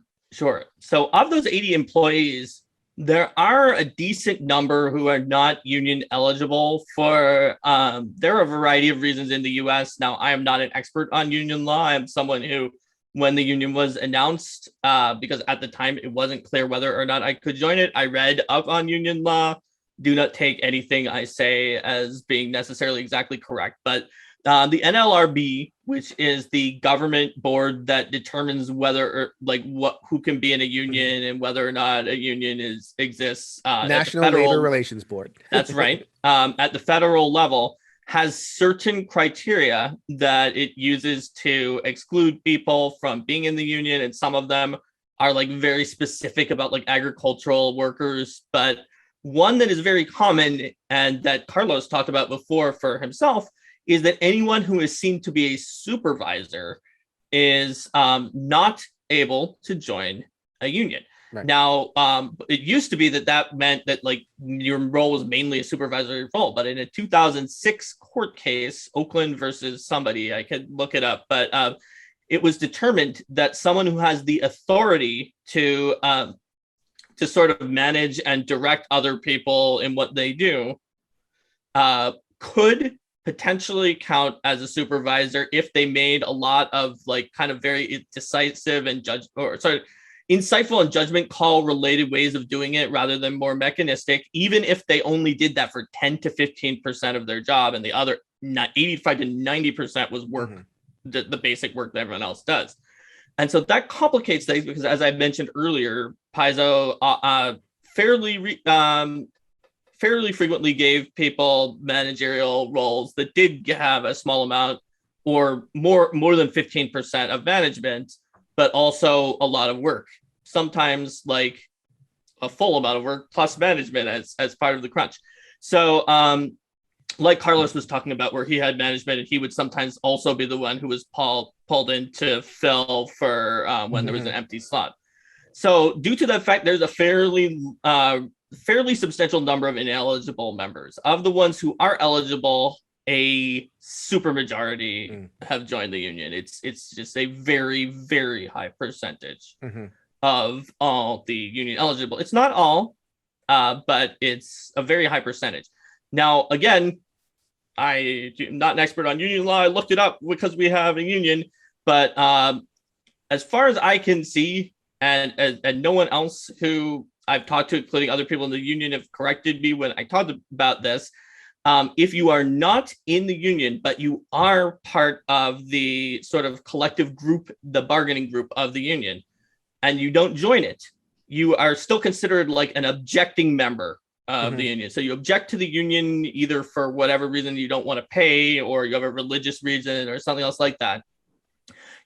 So of those 80 employees, there are a decent number who are not union eligible for, there are a variety of reasons in the US. Now, I am not an expert on union law. I am someone who, when the union was announced, because at the time it wasn't clear whether or not I could join it, I read up on union law. Do not take anything I say as being necessarily exactly correct, but the NLRB, which is the government board that determines whether who can be in a union and whether or not a union exists. National Labor Relations Board. That's right. At the federal level, has certain criteria that it uses to exclude people from being in the union, and some of them are like very specific about like agricultural workers. But one that is very common and that Carlos talked about before for himself is that anyone who is seen to be a supervisor is not able to join a union. Right. Now, it used to be that meant that like your role was mainly a supervisory role, but in a 2006 court case, Oakland versus somebody, I could look it up, but it was determined that someone who has the authority to sort of manage and direct other people in what they do could potentially count as a supervisor if they made a lot of like kind of very decisive and insightful and judgment call related ways of doing it rather than more mechanistic, even if they only did that for 10 to 15% of their job and the other 85 to 90% was work, the basic work that everyone else does. And so that complicates things because, as I mentioned earlier, Paizo fairly frequently gave people managerial roles that did have a small amount or more than 15% of management, but also a lot of work, sometimes like a full amount of work plus management as part of the crunch. So like Carlos was talking about, where he had management and he would sometimes also be the one who was pulled in to fill for when there was an empty slot. So due to that fact, there's a fairly substantial number of ineligible members. Of the ones who are eligible, a supermajority have joined the union. It's just a very, very high percentage of all the union eligible. It's not all, but it's a very high percentage. Now, again, I'm not an expert on union law. I looked it up because we have a union, but as far as I can see, and no one else who I've talked to, including other people in the union, have corrected me when I talked about this. If you are not in the union, but you are part of the sort of collective group, the bargaining group of the union, and you don't join it, you are still considered like an objecting member of the union. So you object to the union either for whatever reason you don't want to pay, or you have a religious reason or something else like that.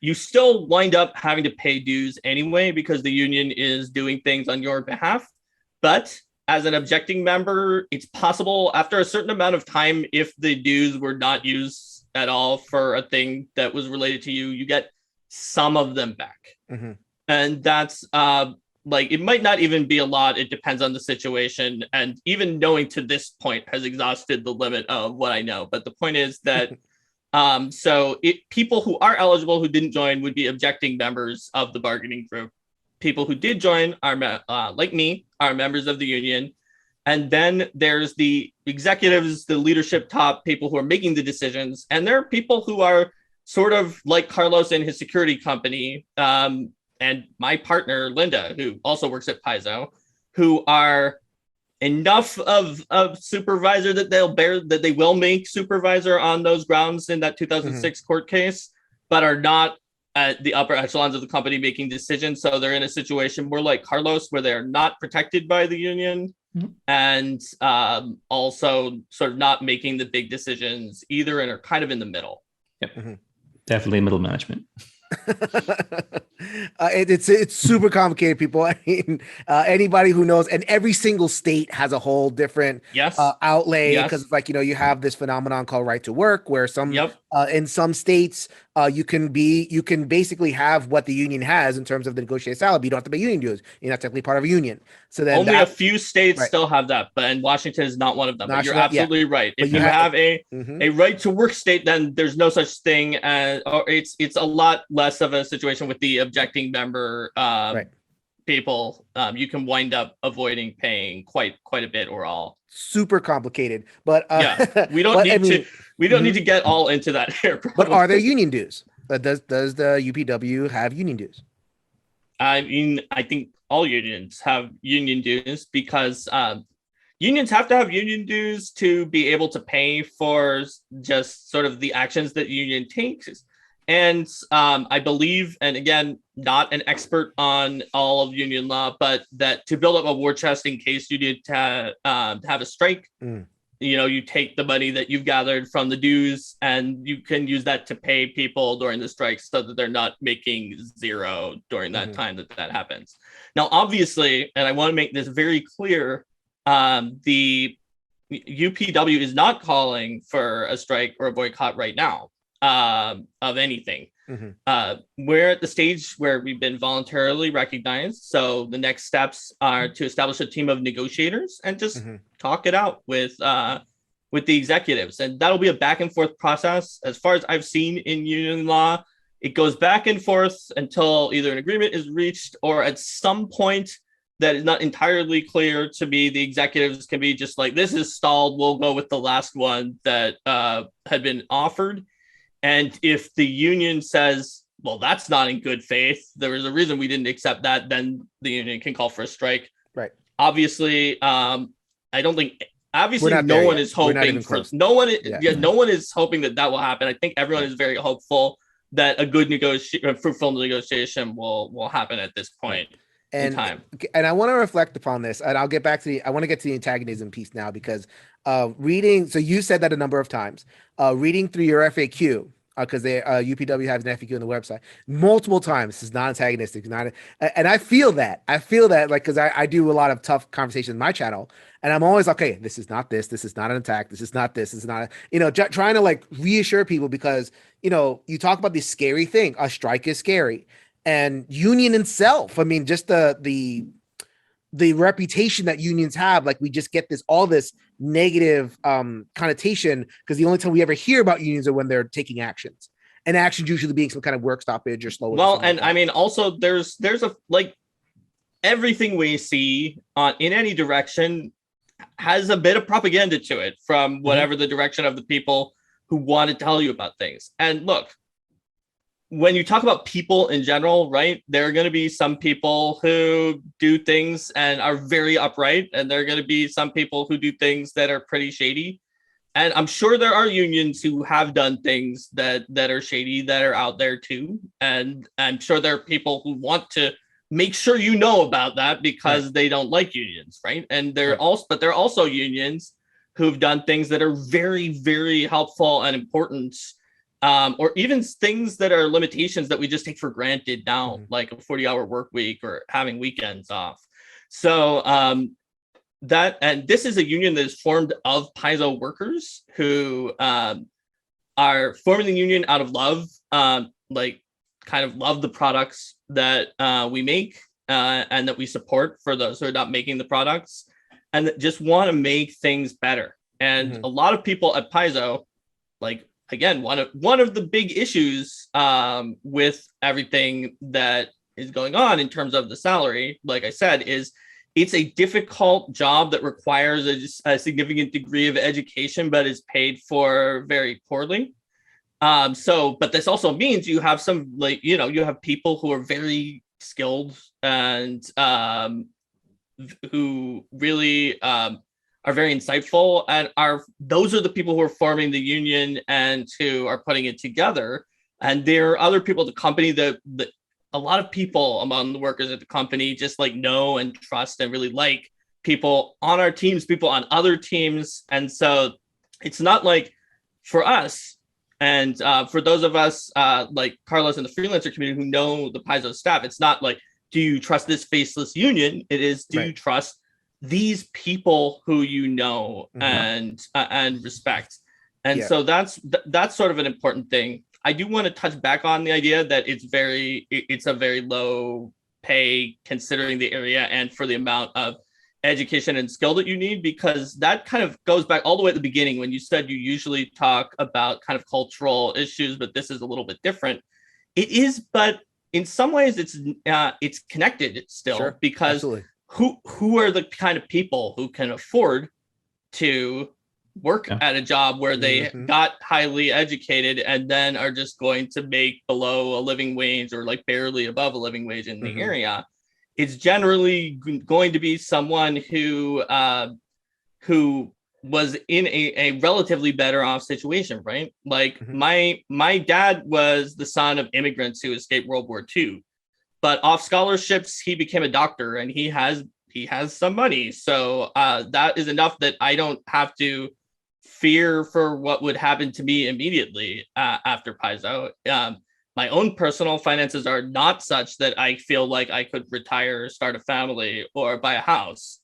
You still wind up having to pay dues anyway because the union is doing things on your behalf. But as an objecting member, it's possible after a certain amount of time, if the dues were not used at all for a thing that was related to you, you get some of them back. And that's like, it might not even be a lot. It depends on the situation. And even knowing to this point has exhausted the limit of what I know. But the point is that people who are eligible who didn't join would be objecting members of the bargaining group. People who did join are like me, are members of the union. And then there's the executives, the leadership top people who are making the decisions. And there are people who are sort of like Carlos and his security company, and my partner, Linda, who also works at Paizo, who are enough of supervisor that they will make supervisor on those grounds in that 2006 court case, but are not at the upper echelons of the company making decisions. So they're in a situation more like Carlos, where they're not protected by the union and also sort of not making the big decisions either, and are kind of in the middle. Yep. Definitely middle management. It's super complicated, people. I mean, anybody who knows, and every single state has a whole different outlay, because like, you have this phenomenon called right to work, where some in some states you can basically have what the union has in terms of the negotiated salary, but you don't have to pay union dues. You're not technically part of a union. So then only a few states still have that, and Washington is not one of them. But you're absolutely right. If you have a right to work state, then there's no such thing as, or it's a lot less of a situation with the objecting member people. You can wind up avoiding paying quite a bit or all. Super complicated, but we don't need to get all into that here. But are there union dues? Does the UPW have union dues? I mean, I think all unions have union dues because unions have to have union dues to be able to pay for just sort of the actions that union takes. And I believe, and again, not an expert on all of union law, but that to build up a war chest in case you need to have a strike, you take the money that you've gathered from the dues and you can use that to pay people during the strike so that they're not making zero during that time that happens. Now, obviously, and I want to make this very clear, the UPW is not calling for a strike or a boycott right now of anything. We're at the stage where we've been voluntarily recognized. So the next steps are to establish a team of negotiators and just talk it out with the executives. And that'll be a back and forth process. As far as I've seen in union law, it goes back and forth until either an agreement is reached or at some point that is not entirely clear to me, the executives can be just like, this is stalled, we'll go with the last one that had been offered. And if the union says, well, that's not in good faith, there was a reason we didn't accept that, then the union can call for a strike. Right. Obviously, I don't think, obviously no one is hoping for, no one is hoping that will happen. I think everyone is very hopeful that a good fruitful negotiation will happen at this point. And I want to reflect upon this, and I'll get back to I want to get to the antagonism piece now, because reading, so you said that a number of times, reading through your FAQ, because UPW has an FAQ on the website multiple times, this is not antagonistic, and I feel that like, because I do a lot of tough conversations in my channel, and I'm always like, okay, this is not an attack, this is not trying to like reassure people, because you talk about this scary thing, a strike is scary. And union itself, I mean, just the reputation that unions have, like we just get all this negative connotation, because the only time we ever hear about unions are when they're taking actions, and actions usually being some kind of work stoppage or slow. Well, and I mean, also there's a like everything we see in any direction has a bit of propaganda to it from whatever the direction of the people who want to tell you about things. And look, when you talk about people in general, right, there are going to be some people who do things and are very upright, and there are going to be some people who do things that are pretty shady. And I'm sure there are unions who have done things that are shady that are out there too. And I'm sure there are people who want to make sure you know about that because they don't like unions, right? And there are also unions who've done things that are very, very helpful and important. Or even things that are limitations that we just take for granted now, like a 40-hour work week or having weekends off. So and this is a union that is formed of Paizo workers who are forming the union out of love, like kind of love the products that we make and that we support for those who are not making the products, and that just want to make things better. And a lot of people at Paizo, like, again, one of the big issues with everything that is going on in terms of the salary, like I said, is it's a difficult job that requires a significant degree of education, but is paid for very poorly. But this also means you have some, like, you have people who are very skilled and who really are very insightful, and those are the people who are forming the union and who are putting it together. And there are other people at the company that a lot of people among the workers at the company just like know and trust and really like people on our teams, people on other teams. And so it's not like for us and for those of us like Carlos and the freelancer community who know the Paizo staff, it's not like, do you trust this faceless union? It is, do you trust these people who and respect? And so that's sort of an important thing. I do want to touch back on the idea that it's a very low pay considering the area and for the amount of education and skill that you need, because that kind of goes back all the way at the beginning when you said you usually talk about kind of cultural issues, but this is a little bit different. It is, but in some ways it's connected still, because who are the kind of people who can afford to work at a job where they got highly educated and then are just going to make below a living wage or like barely above a living wage in the area? It's generally going to be someone who was in a relatively better off situation, right? Like my dad was the son of immigrants who escaped World War II, but off scholarships, he became a doctor and he has some money. So that is enough that I don't have to fear for what would happen to me immediately after Paizo. My own personal finances are not such that I feel like I could retire, start a family, or buy a house.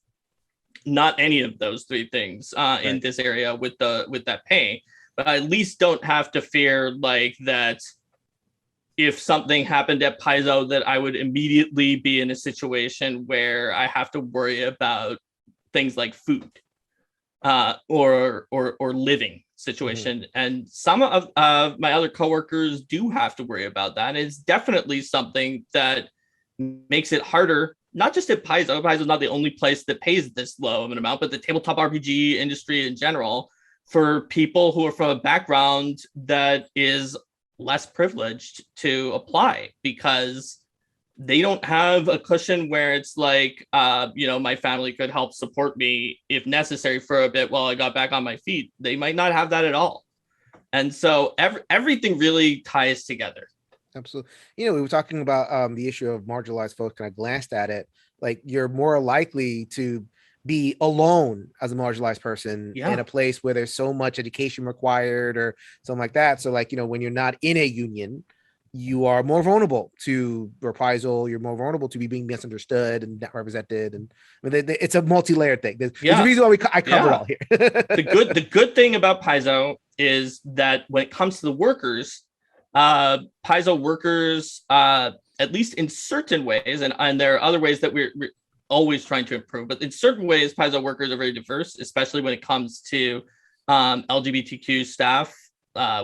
not any of those three things in this area with that pay, but I at least don't have to fear like that if something happened at Paizo that I would immediately be in a situation where I have to worry about things like food or living situation. And some of my other coworkers do have to worry about that. It's definitely something that makes it harder, not just at Paizo. Paizo is not the only place that pays this low of an amount, but the tabletop RPG industry in general, for people who are from a background that is less privileged to apply, because they don't have a cushion where it's like, my family could help support me if necessary for a bit while I got back on my feet. They might not have that at all. And so everything really ties together. Absolutely. We were talking about the issue of marginalized folks, and I glanced at it. Like, you're more likely to be alone as a marginalized person in a place where there's so much education required or something like that. So like, when you're not in a union, you are more vulnerable to reprisal. You're more vulnerable to be being misunderstood and not represented. And it's a multi-layered thing. There's a reason why I cover it all here. The good thing about Paizo is that when it comes to the workers, Paizo workers, at least in certain ways, and there are other ways that we're always trying to improve, but in certain ways, Paizo workers are very diverse, especially when it comes to LGBTQ staff.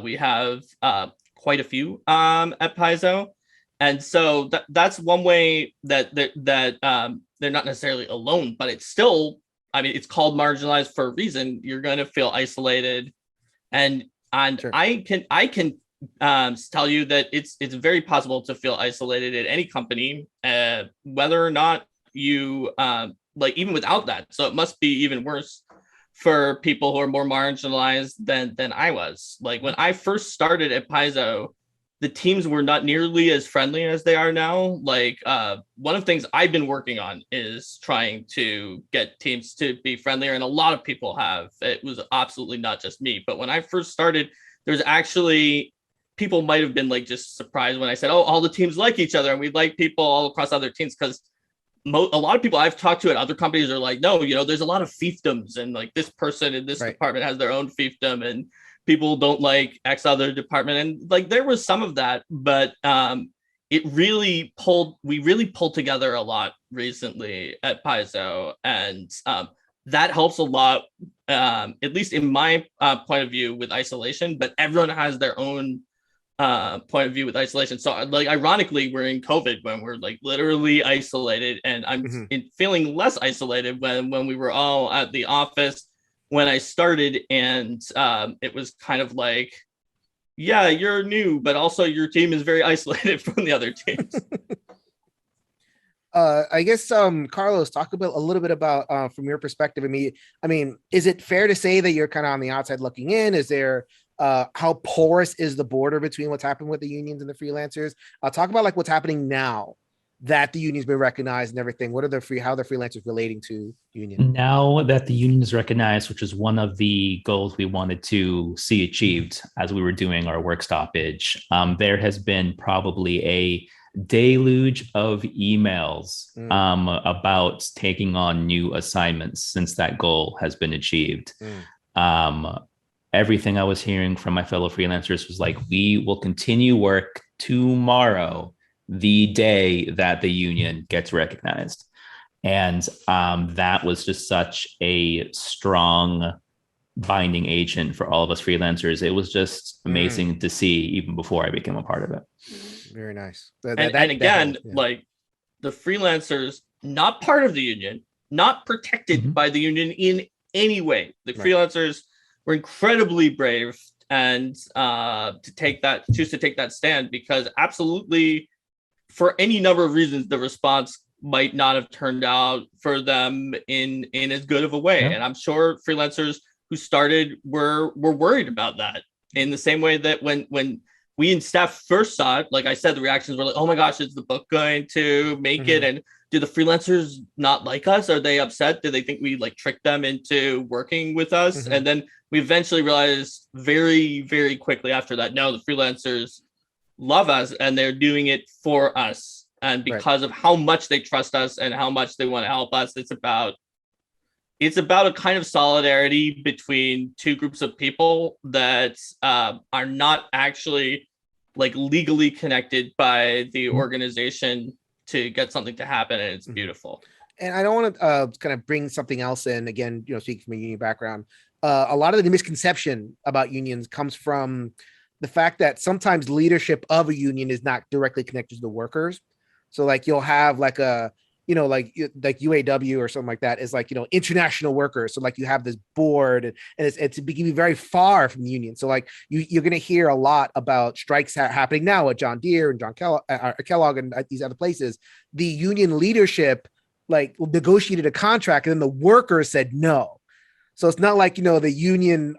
We have quite a few at Paizo, and so that's one way that they're not necessarily alone, but it's still, it's called marginalized for a reason. You're going to feel isolated, and sure. I can tell you that it's very possible to feel isolated at any company, whether or not you even without that. So it must be even worse for people who are more marginalized than I was. Like, when I first started at Paizo, the teams were not nearly as friendly as they are now. Like, one of the things I've been working on is trying to get teams to be friendlier, and a lot of people have. It was absolutely not just me, but when I first started, there's actually people might have been like just surprised when I said, oh, all the teams like each other and we like people all across other teams, because a lot of people I've talked to at other companies are like, no, there's a lot of fiefdoms, and like this person in this department has their own fiefdom, and people don't like X other department. And like, there was some of that, but we really pulled together a lot recently at Paizo, and that helps a lot, at least in my point of view with isolation. But everyone has their own point of view with isolation. So like, ironically, we're in COVID when we're like literally isolated, and I'm feeling less isolated when we were all at the office when I started, and it was kind of like, yeah, you're new, but also your team is very isolated from the other teams. I guess Carlos, talk a little bit about from your perspective. I mean, is it fair to say that you're kind of on the outside looking in? Is there how porous is the border between what's happened with the unions and the freelancers? Talk about like what's happening now that the union's been recognized and everything. What are how the freelancers relating to union? Now that the union is recognized, which is one of the goals we wanted to see achieved as we were doing our work stoppage, there has been probably a deluge of emails about taking on new assignments since that goal has been achieved. Everything I was hearing from my fellow freelancers was like, we will continue work tomorrow, the day that the union gets recognized. And that was just such a strong binding agent for all of us freelancers. It was just amazing to see, even before I became a part of it. Very nice. Like, the freelancers, not part of the union, not protected by the union in any way. The freelancers were incredibly brave and choose to take that stand, because absolutely, for any number of reasons, the response might not have turned out for them in as good of a way. And I'm sure freelancers who started were worried about that, in the same way that when we in staff first saw it, like I said, the reactions were like, oh my gosh, is the book going to make it? And do the freelancers not like us? Are they upset? Do they think we like tricked them into working with us? And then we eventually realized very, very quickly after that, no, the freelancers love us and they're doing it for us. And because of how much they trust us and how much they want to help us, it's about it's about a kind of solidarity between two groups of people that are not actually like legally connected by the organization to get something to happen, and it's beautiful. And I don't want to kind of bring something else in again, speaking from a union background. A lot of the misconception about unions comes from the fact that sometimes leadership of a union is not directly connected to the workers. So like you'll have like a, like UAW or something like that is like, international workers. So like you have this board and it's becoming very far from the union. So like you're going to hear a lot about strikes happening now at John Deere and Kellogg and at these other places. The union leadership like negotiated a contract and then the workers said no. So it's not like, the union,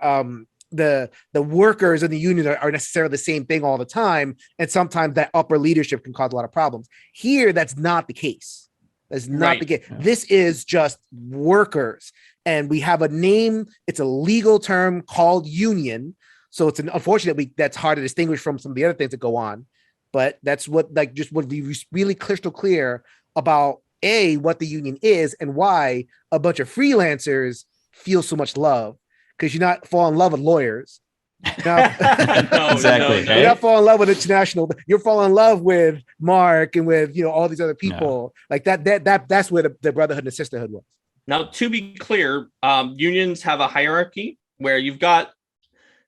the workers and the union are necessarily the same thing all the time. And sometimes that upper leadership can cause a lot of problems. Here, that's not the case. That's not the case. Yeah. This is just workers. And we have a name. It's a legal term called union. So it's unfortunately, that's hard to distinguish from some of the other things that go on. But that's what would be really crystal clear about what the union is and why a bunch of freelancers feel so much love, because you're not fall in love with lawyers. Exactly. You're not fall in love with international. You're fall in love with Mark and with all these other people. Like that's where the brotherhood and the sisterhood was. Now, to be clear, unions have a hierarchy where you've got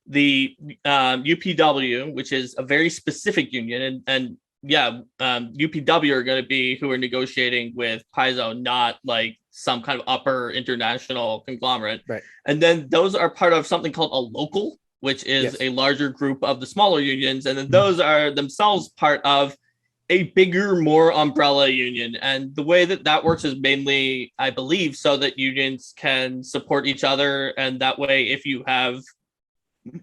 the UPW, which is a very specific union, and UPW are going to be who are negotiating with Paizo, not like some kind of upper international conglomerate. Right. And then those are part of something called a local, which is a larger group of the smaller unions. And then those are themselves part of a bigger, more umbrella union. And the way that works is mainly, I believe, so that unions can support each other. And that way, if you have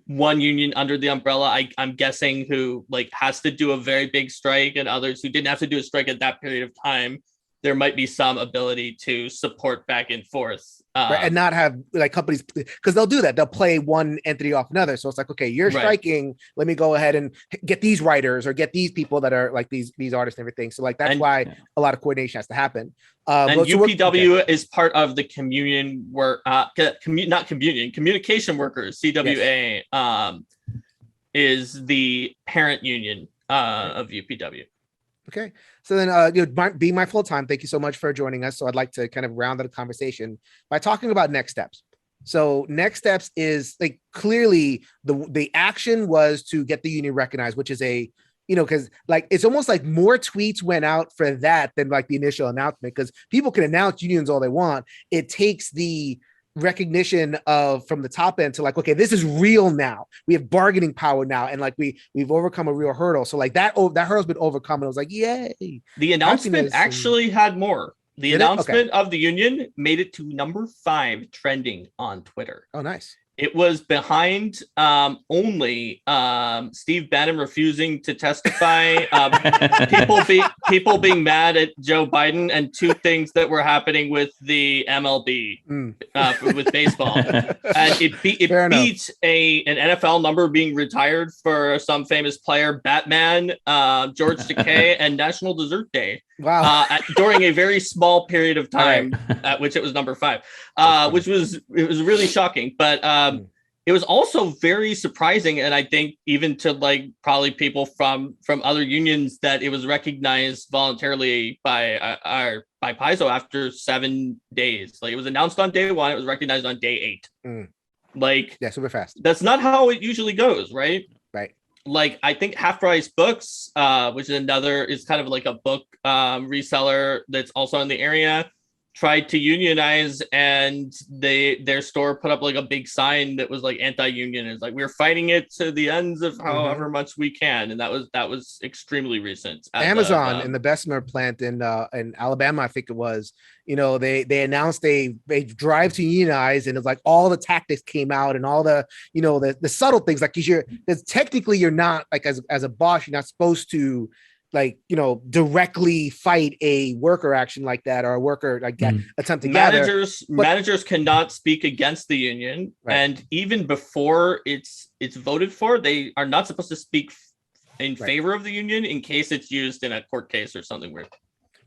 one union under the umbrella, I'm guessing, who like has to do a very big strike, and others who didn't have to do a strike at that period of time, there might be some ability to support back and forth. Right, and not have like companies, because they'll do that. They'll play one entity off another. So it's like, okay, you're striking. Let me go ahead and get these writers or get these people that are like these artists and everything. So like that's why a lot of coordination has to happen. And UPW is part of the communication workers. CWA is the parent union of UPW. Okay. So then be mindful of time. Thank you so much for joining us. So I'd like to kind of round out the conversation by talking about next steps. So next steps is like clearly the action was to get the union recognized, which is because like it's almost like more tweets went out for that than like the initial announcement, because people can announce unions all they want. It takes the recognition of from the top end to like, okay, this is real now. We have bargaining power now, and like we've overcome a real hurdle. So like that hurdle's been overcome, and I was like, yay. The announcement actually had more. The announcement of the union made it to number 5 trending on Twitter. Oh, nice. It was behind only Steve Bannon refusing to testify, people being mad at Joe Biden, and 2 things that were happening with the MLB with baseball. And it beat an NFL number being retired for some famous player, Batman, George Takei, and National Dessert Day. Wow! During a very small period of time, at which it was number 5, which was really shocking. But it was also very surprising, and I think even to like probably people from other unions, that it was recognized voluntarily by Paizo after 7 days. Like it was announced on day 1, it was recognized on day 8. Like super fast. That's not how it usually goes, right? Right. Like I think Half Price Books, which is kind of like a book reseller that's also in the area, tried to unionize, and their store put up like a big sign that was like anti-union. It's like, we're fighting it to the ends of however much we can, and that was extremely recent. Amazon in the Bessemer plant in Alabama, I think it was. They announced a drive to unionize, and it's like all the tactics came out, and all the the subtle things, like because technically you're not like as a boss, you're not supposed to like directly fight a worker action like that, or a worker like attempt to managers cannot speak against the union, and even before it's voted for, they are not supposed to speak in favor of the union in case it's used in a court case or something weird.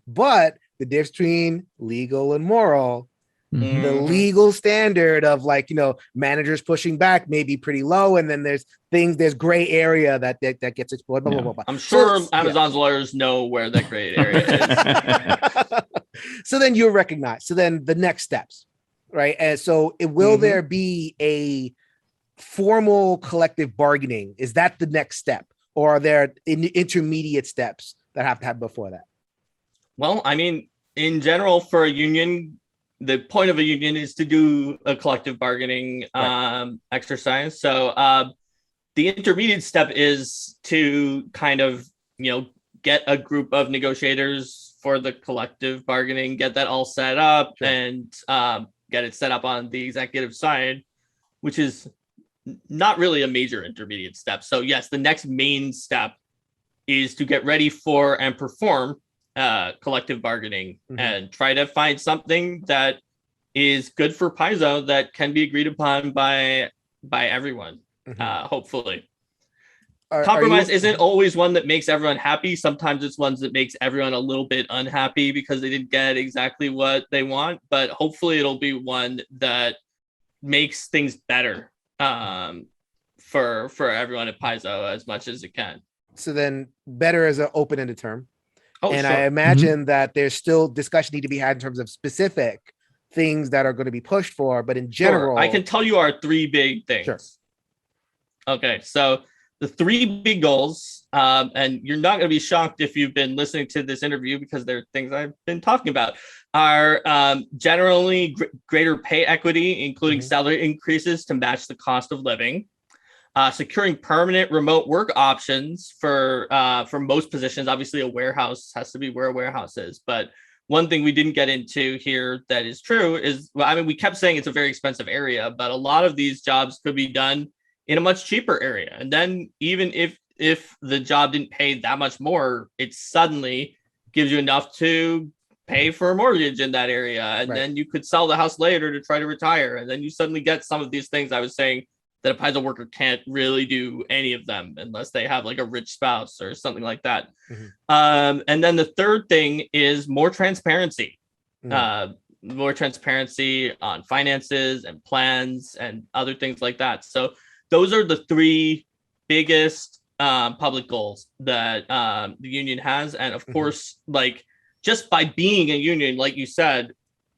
But the difference between legal and moral The legal standard of like, managers pushing back may be pretty low. And then there's gray area that gets explored, blah, blah, blah, blah. I'm sure Amazon's lawyers know where that gray area is. So then you're recognized. So then the next steps, right? And so will there be a formal collective bargaining? Is that the next step? Or are there intermediate steps that have to happen before that? Well, I mean, in general, for a union, the point of a union is to do a collective bargaining exercise. So the intermediate step is to kind of, get a group of negotiators for the collective bargaining, get that all set up and get it set up on the executive side, which is not really a major intermediate step. So yes, the next main step is to get ready for and perform collective bargaining and try to find something that is good for Paizo that can be agreed upon by everyone. Hopefully, compromise isn't always one that makes everyone happy. Sometimes it's ones that makes everyone a little bit unhappy because they didn't get exactly what they want. But hopefully, it'll be one that makes things better for everyone at Paizo as much as it can. So then, better is an open-ended term. And sure. I imagine that there's still discussion need to be had in terms of specific things that are going to be pushed for, but in general, I can tell you our three big things. Sure. Okay, so the three big goals, and you're not going to be shocked if you've been listening to this interview because they're things I've been talking about, are generally greater pay equity, including salary increases to match the cost of living. Securing permanent remote work options for most positions. Obviously, a warehouse has to be where a warehouse is. But one thing we didn't get into here that is true is, we kept saying it's a very expensive area, but a lot of these jobs could be done in a much cheaper area. And then even if the job didn't pay that much more, it suddenly gives you enough to pay for a mortgage in that area. And then you could sell the house later to try to retire. And then you suddenly get some of these things I was saying that a Paizo worker can't really do any of them unless they have like a rich spouse or something like that. And then the third thing is more transparency. More transparency on finances and plans and other things like that. So those are the three biggest public goals that the union has. And of course, like just by being a union, like you said,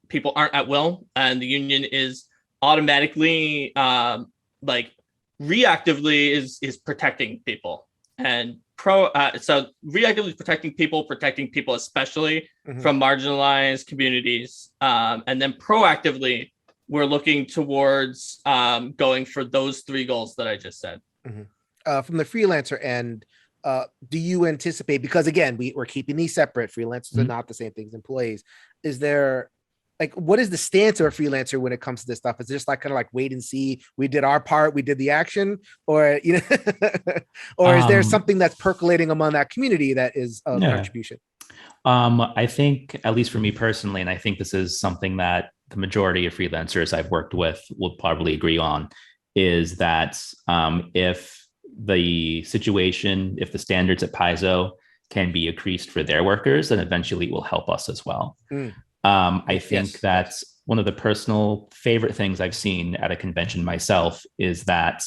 people aren't at will, and the union is automatically reactively is protecting people, and so reactively protecting people especially from marginalized communities, and then proactively we're looking towards going for those three goals that I just said. From the freelancer end, do you anticipate, because again we're keeping these separate, freelancers are not the same thing as employees, is there what is the stance of a freelancer when it comes to this stuff? Is it just kind of wait and see, we did our part, we did the action, or or is there something that's percolating among that community that is a contribution? I think, at least for me personally, and I think this is something that the majority of freelancers I've worked with will probably agree on, is that if the standards at Paizo can be increased for their workers, then eventually it will help us as well. I think that's one of the personal favorite things I've seen at a convention myself, is that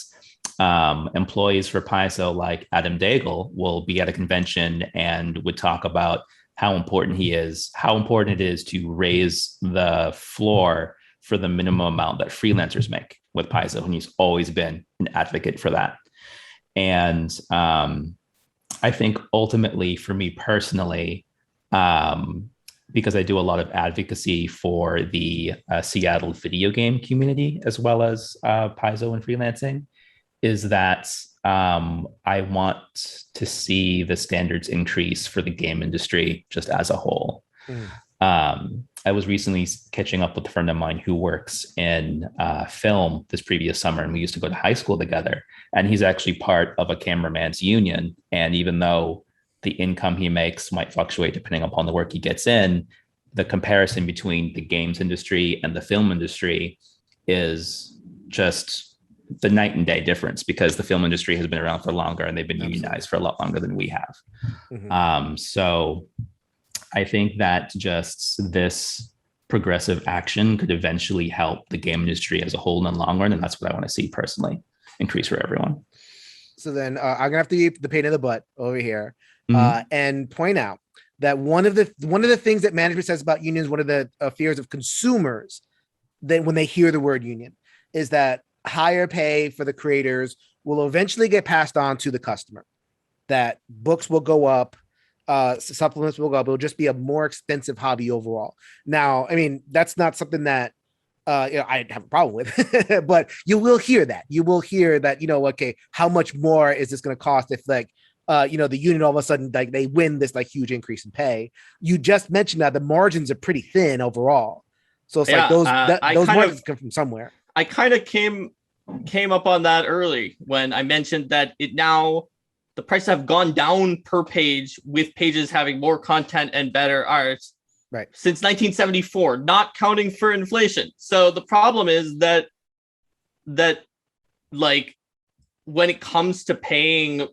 employees for Paizo like Adam Daigle will be at a convention and would talk about how important it is to raise the floor for the minimum amount that freelancers make with Paizo. And he's always been an advocate for that. And I think ultimately for me personally, because I do a lot of advocacy for the Seattle video game community, as well as Paizo and freelancing, is that I want to see the standards increase for the game industry just as a whole. I was recently catching up with a friend of mine who works in film this previous summer, and we used to go to high school together. And he's actually part of a cameraman's union. And even though the income he makes might fluctuate depending upon the work he gets in, the comparison between the games industry and the film industry is just the night and day difference, because the film industry has been around for longer and they've been unionized for a lot longer than we have. So I think that just this progressive action could eventually help the game industry as a whole in the long run. And that's what I want to see personally increase for everyone. So then I'm gonna have to be the pain in the butt over here Mhm. and point out that one of the things that management says about unions, one of the fears of consumers that when they hear the word union is that higher pay for the creators will eventually get passed on to the customer, that books will go up, supplements will go up. It'll just be a more expensive hobby overall. Now, I mean, that's not something that I have a problem with, but you will hear that. You will hear that, okay, how much more is this going to cost if the union all of a sudden, like they win this like huge increase in pay. You just mentioned that the margins are pretty thin overall. So it's like those margins come from somewhere. I kind of came up on that early when I mentioned that the prices have gone down per page with pages having more content and better art. Right. Since 1974, not counting for inflation. So the problem is that like when it comes to paying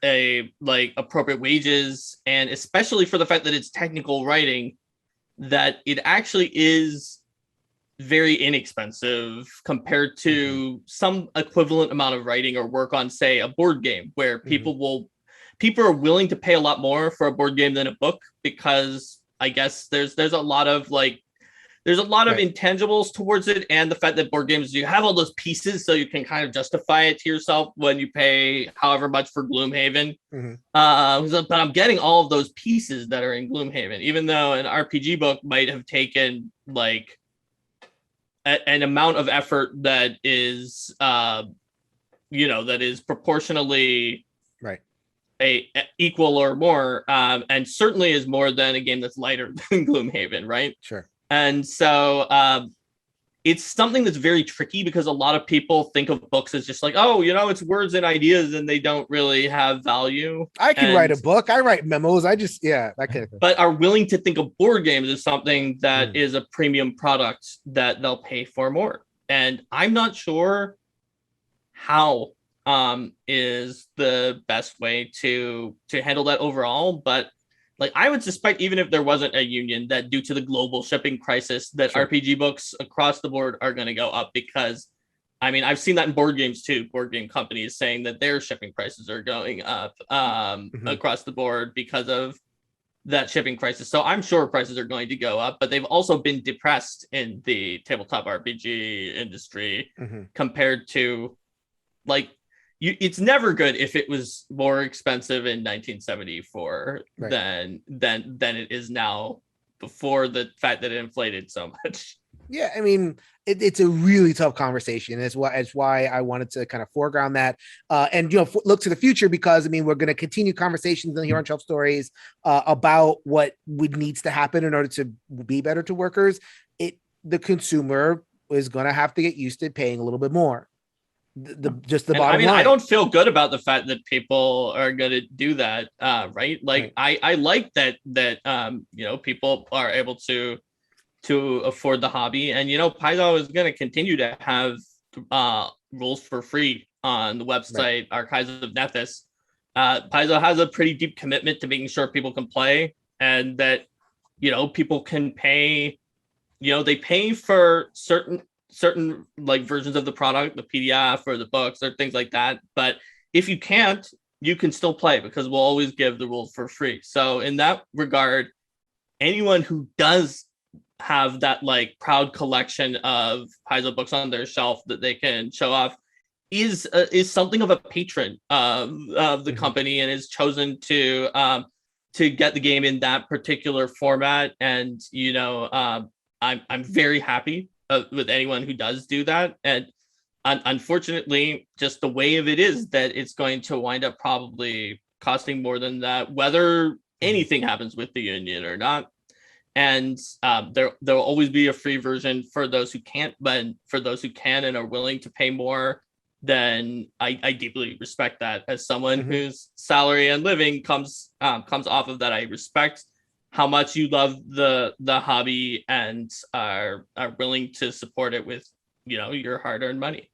appropriate wages, and especially for the fact that it's technical writing, that it actually is very inexpensive compared to some equivalent amount of writing or work on, say, a board game, where people are willing to pay a lot more for a board game than a book, because I guess there's a lot of intangibles towards it, and the fact that board games, you have all those pieces, so you can kind of justify it to yourself when you pay however much for Gloomhaven. But I'm getting all of those pieces that are in Gloomhaven, even though an RPG book might have taken like an amount of effort that is proportionally right equal or more, and certainly is more than a game that's lighter than Gloomhaven, right? Sure. And so it's something that's very tricky, because a lot of people think of books as just like, oh, it's words and ideas, and they don't really have value. I can write a book. I write memos. I just, that kind of thing. But are willing to think of board games as something that is a premium product that they'll pay for more. And I'm not sure how is the best way to handle that overall. But like, I would suspect, even if there wasn't a union, that due to the global shipping crisis, that RPG books across the board are going to go up, because I mean, I've seen that in board games too. Board game companies saying that their shipping prices are going up across the board because of that shipping crisis. So I'm sure prices are going to go up, but they've also been depressed in the tabletop RPG industry compared to it's never good if it was more expensive in 1974 than it is now, before the fact that it inflated so much. Yeah, I mean, it's a really tough conversation. It's why I wanted to kind of foreground that and look to the future, because I mean, we're going to continue conversations here on Shelf Stories about what needs to happen in order to be better to workers. The consumer is going to have to get used to paying a little bit more. Bottom line. I don't feel good about the fact that people are going to do that, right? Like, I like that people are able to afford the hobby, and Paizo is going to continue to have rules for free on the website, Archives of Nethys. Paizo has a pretty deep commitment to making sure people can play, and that people can pay. They pay for certain like versions of the product, the PDF or the books or things like that. But if you can't, you can still play, because we'll always give the rules for free. So in that regard, anyone who does have that like proud collection of Paizo books on their shelf that they can show off is something of a patron of the company, and is chosen to get the game in that particular format. And I'm very happy with anyone who does do that. And unfortunately, just the way of it is that it's going to wind up probably costing more than that, whether anything happens with the union or not. And there will always be a free version for those who can't, but for those who can and are willing to pay more, then I deeply respect that. As someone whose salary and living comes off of that, I respect how much you love the hobby and are willing to support it with your hard-earned money.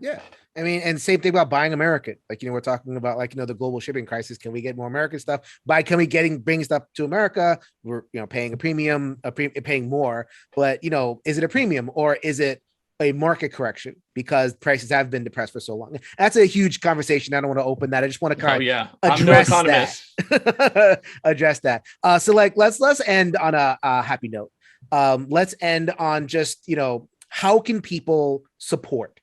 Yeah. I mean, and same thing about buying American. Like, we're talking about like, the global shipping crisis. Can we get more American stuff? Can we bring stuff to America? We're, paying a premium, paying more, but is it a premium or is it a market correction because prices have been depressed for so long? That's a huge conversation. I don't want to open that. I just want to kind of address that. Address that. So like, let's end on a happy note. Let's end on just, how can people support?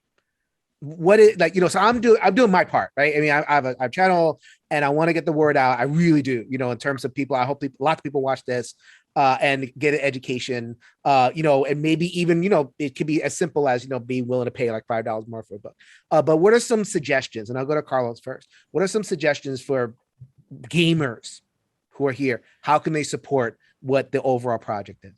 What is like, so I'm doing my part, right? I mean, I have a channel and I want to get the word out. I really do, in terms of people. I hope lots of people watch this and get an education, and maybe even, it could be as simple as, being willing to pay like $5 more for a book. But what are some suggestions? And I'll go to Carlos first. What are some suggestions for gamers who are here? How can they support what the overall project is?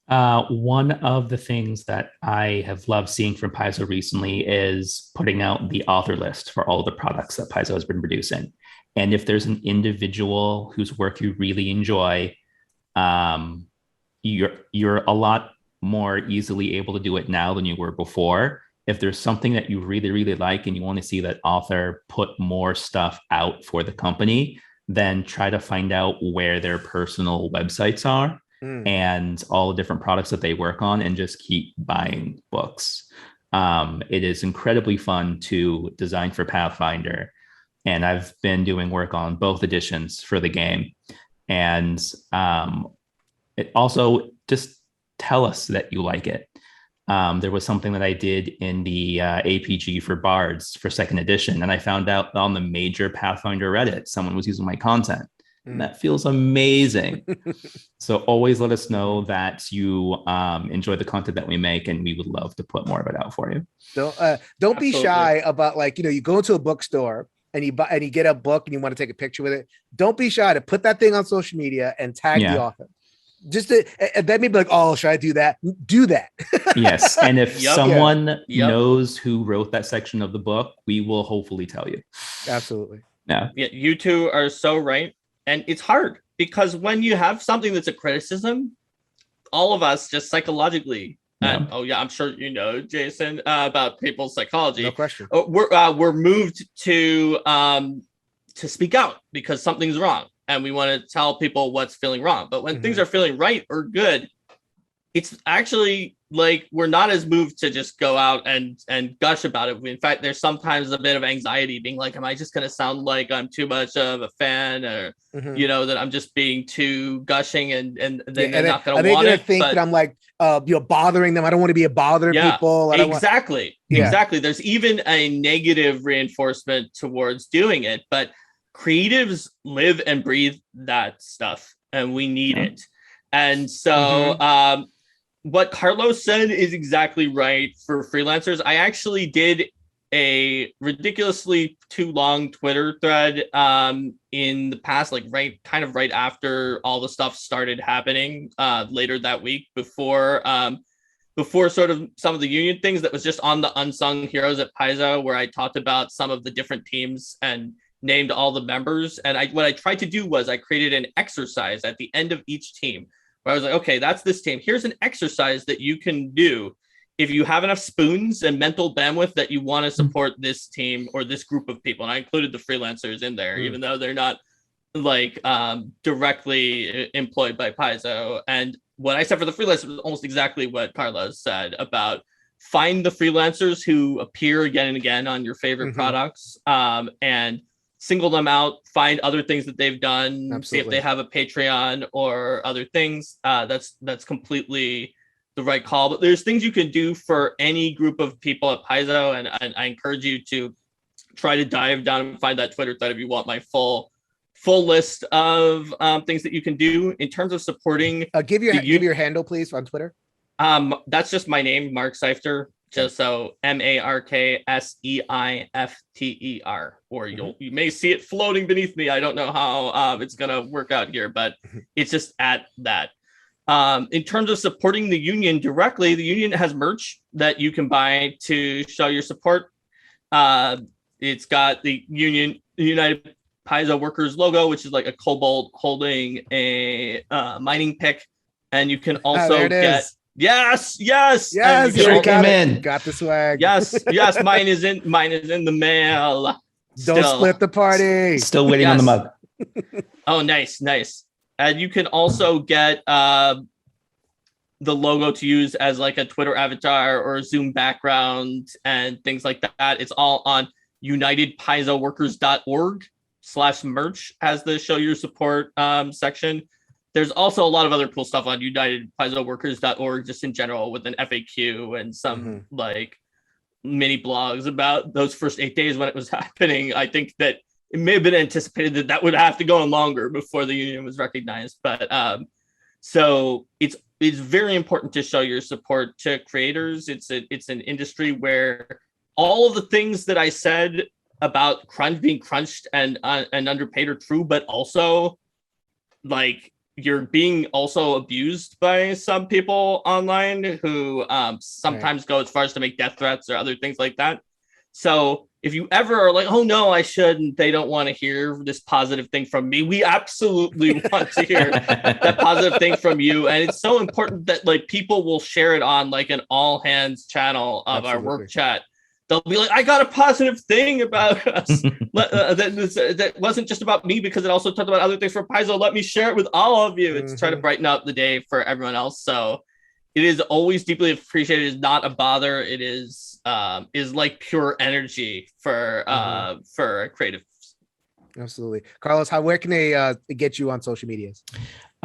One of the things that I have loved seeing from Paizo recently is putting out the author list for all the products that Paizo has been producing. And if there's an individual whose work you really enjoy, you're a lot more easily able to do it now than you were before. If there's something that you really, really like and you want to see that author put more stuff out for the company, then try to find out where their personal websites are and all the different products that they work on, and just keep buying books. It is incredibly fun to design for Pathfinder, and I've been doing work on both editions for the game. And it also just tell us that you like it. There was something that I did in the APG for Bards for second edition, and I found out on the major Pathfinder Reddit, someone was using my content. And that feels amazing. So always let us know that you enjoy the content that we make, and we would love to put more of it out for you. Don't be shy about, like, you go into a bookstore and you get a book and you want to take a picture with it. Don't be shy to put that thing on social media and tag the author. Just that may be like, oh, should I do that? Do that. Yes. And if someone knows who wrote that section of the book, we will hopefully tell you. Absolutely. Yeah. You two are so right. And it's hard because when you have something that's a criticism, all of us just psychologically, and I'm sure Jason, about people's psychology. No question. We're moved to speak out because something's wrong, and we want to tell people what's feeling wrong. But when things are feeling right or good, it's actually like we're not as moved to just go out and gush about it. In fact, there's sometimes a bit of anxiety, being like, am I just going to sound like I'm too much of a fan, or that I'm just being too gushing and they're not going to want it. Think that I'm like bothering them. I don't want to be a bother to people. Exactly. There's even a negative reinforcement towards doing it, but creatives live and breathe that stuff, and we need it. And so what Carlos said is exactly right for freelancers. I actually did a ridiculously too long Twitter thread in the past, like right after all the stuff started happening later that week, before sort of some of the union things, that was just on the unsung heroes at Paizo, where I talked about some of the different teams and named all the members. And what I tried to do was I created an exercise at the end of each team, where I was like, okay, that's this team. Here's an exercise that you can do if you have enough spoons and mental bandwidth that you want to support this team or this group of people. And I included the freelancers in there, even though they're not like directly employed by Paizo. And what I said for the freelancers was almost exactly what Carlos said about find the freelancers who appear again and again on your favorite products, and single them out, find other things that they've done, see if they have a Patreon or other things. That's completely the right call. But there's things you can do for any group of people at Paizo, and I encourage you to try to dive down and find that Twitter thread if you want my full list of things that you can do in terms of supporting. Give your handle, please, on Twitter. That's just my name, Mark Seifter. Just so MarkSeifter, or you may see it floating beneath me. I don't know how it's gonna work out here, but it's just at that. In terms of supporting the union directly, the union has merch that you can buy to show your support. It's got the United Paizo Workers logo, which is like a kobold holding a mining pick, and you can also get Yes. Yes, And Here it came in. Got the swag. Yes. Mine is in the mail. Don't split the party. Still waiting on the mug. Oh, nice. And you can also get the logo to use as like a Twitter avatar or a Zoom background and things like that. It's all on UnitedPaizoWorkers.org/merch as the show your support section. There's also a lot of other cool stuff on UnitedPaizoWorkers.org just in general with an FAQ and some like mini blogs about those first 8 days when it was happening. I think that it may have been anticipated that would have to go on longer before the union was recognized. But so it's very important to show your support to creators. It's an industry where all of the things that I said about being crunched and underpaid are true, but also like you're being also abused by some people online who sometimes go as far as to make death threats or other things like that. So if you ever are like, oh no, I shouldn't, they don't want to hear this positive thing from me, we absolutely want to hear that positive thing from you. And it's so important that like people will share it on like an all hands channel of our work chat. They'll be like, I got a positive thing about us that wasn't just about me because it also talked about other things for Paizo. Let me share it with all of you. It's try to brighten up the day for everyone else. So it is always deeply appreciated. It's not a bother. It is like pure energy for creatives. Absolutely. Carlos, where can they get you on social medias?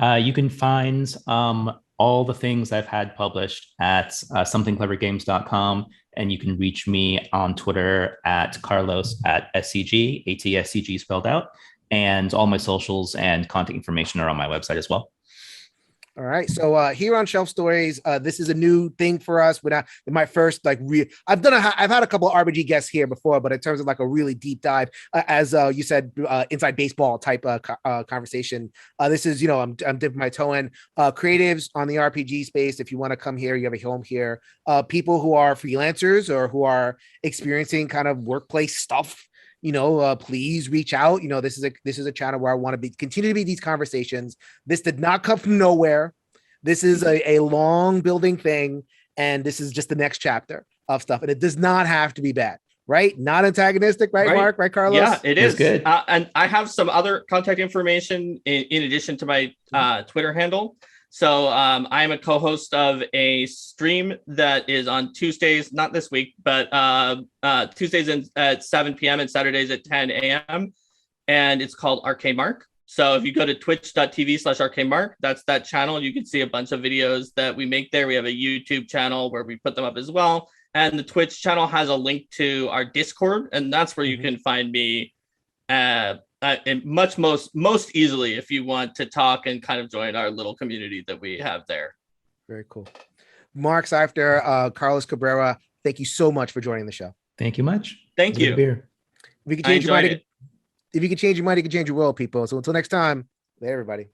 You can find all the things I've had published at somethingclevergames.com. And you can reach me on Twitter at Carlos at SCG, ATSCG spelled out. And all my socials and contact information are on my website as well. All right. So here on Shelf Stories, this is a new thing for us. My first I've had a couple of RPG guests here before, but in terms of like a really deep dive, as you said, inside baseball type conversation. This is, I'm dipping my toe in. Creatives on the RPG space. If you want to come here, you have a home here. People who are freelancers or who are experiencing kind of workplace stuff. Please reach out. This is a channel where I want to continue to be these conversations. This did not come from nowhere. This is a long building thing. And this is just the next chapter of stuff. And it does not have to be bad, right? Not antagonistic, right, Mark? Right, Carlos? Yeah, it is. Good. And I have some other contact information in addition to my Twitter handle. So I am a co-host of a stream that is on Tuesdays, not this week, but Tuesdays at 7 p.m. and Saturdays at 10 a.m. And it's called Arcade Mark. So if you go to twitch.tv/Arcade Mark, that's that channel. You can see a bunch of videos that we make there. We have a YouTube channel where we put them up as well. And the Twitch channel has a link to our Discord. And that's where you can find me and most easily if you want to talk and kind of join our little community that we have there. Very cool. Mark Seifter, Carlos Cabrera, thank you so much for joining the show. Thank you much. Thank you. Beer. If you can change your mind, you can change your world, people. So until next time, later, everybody.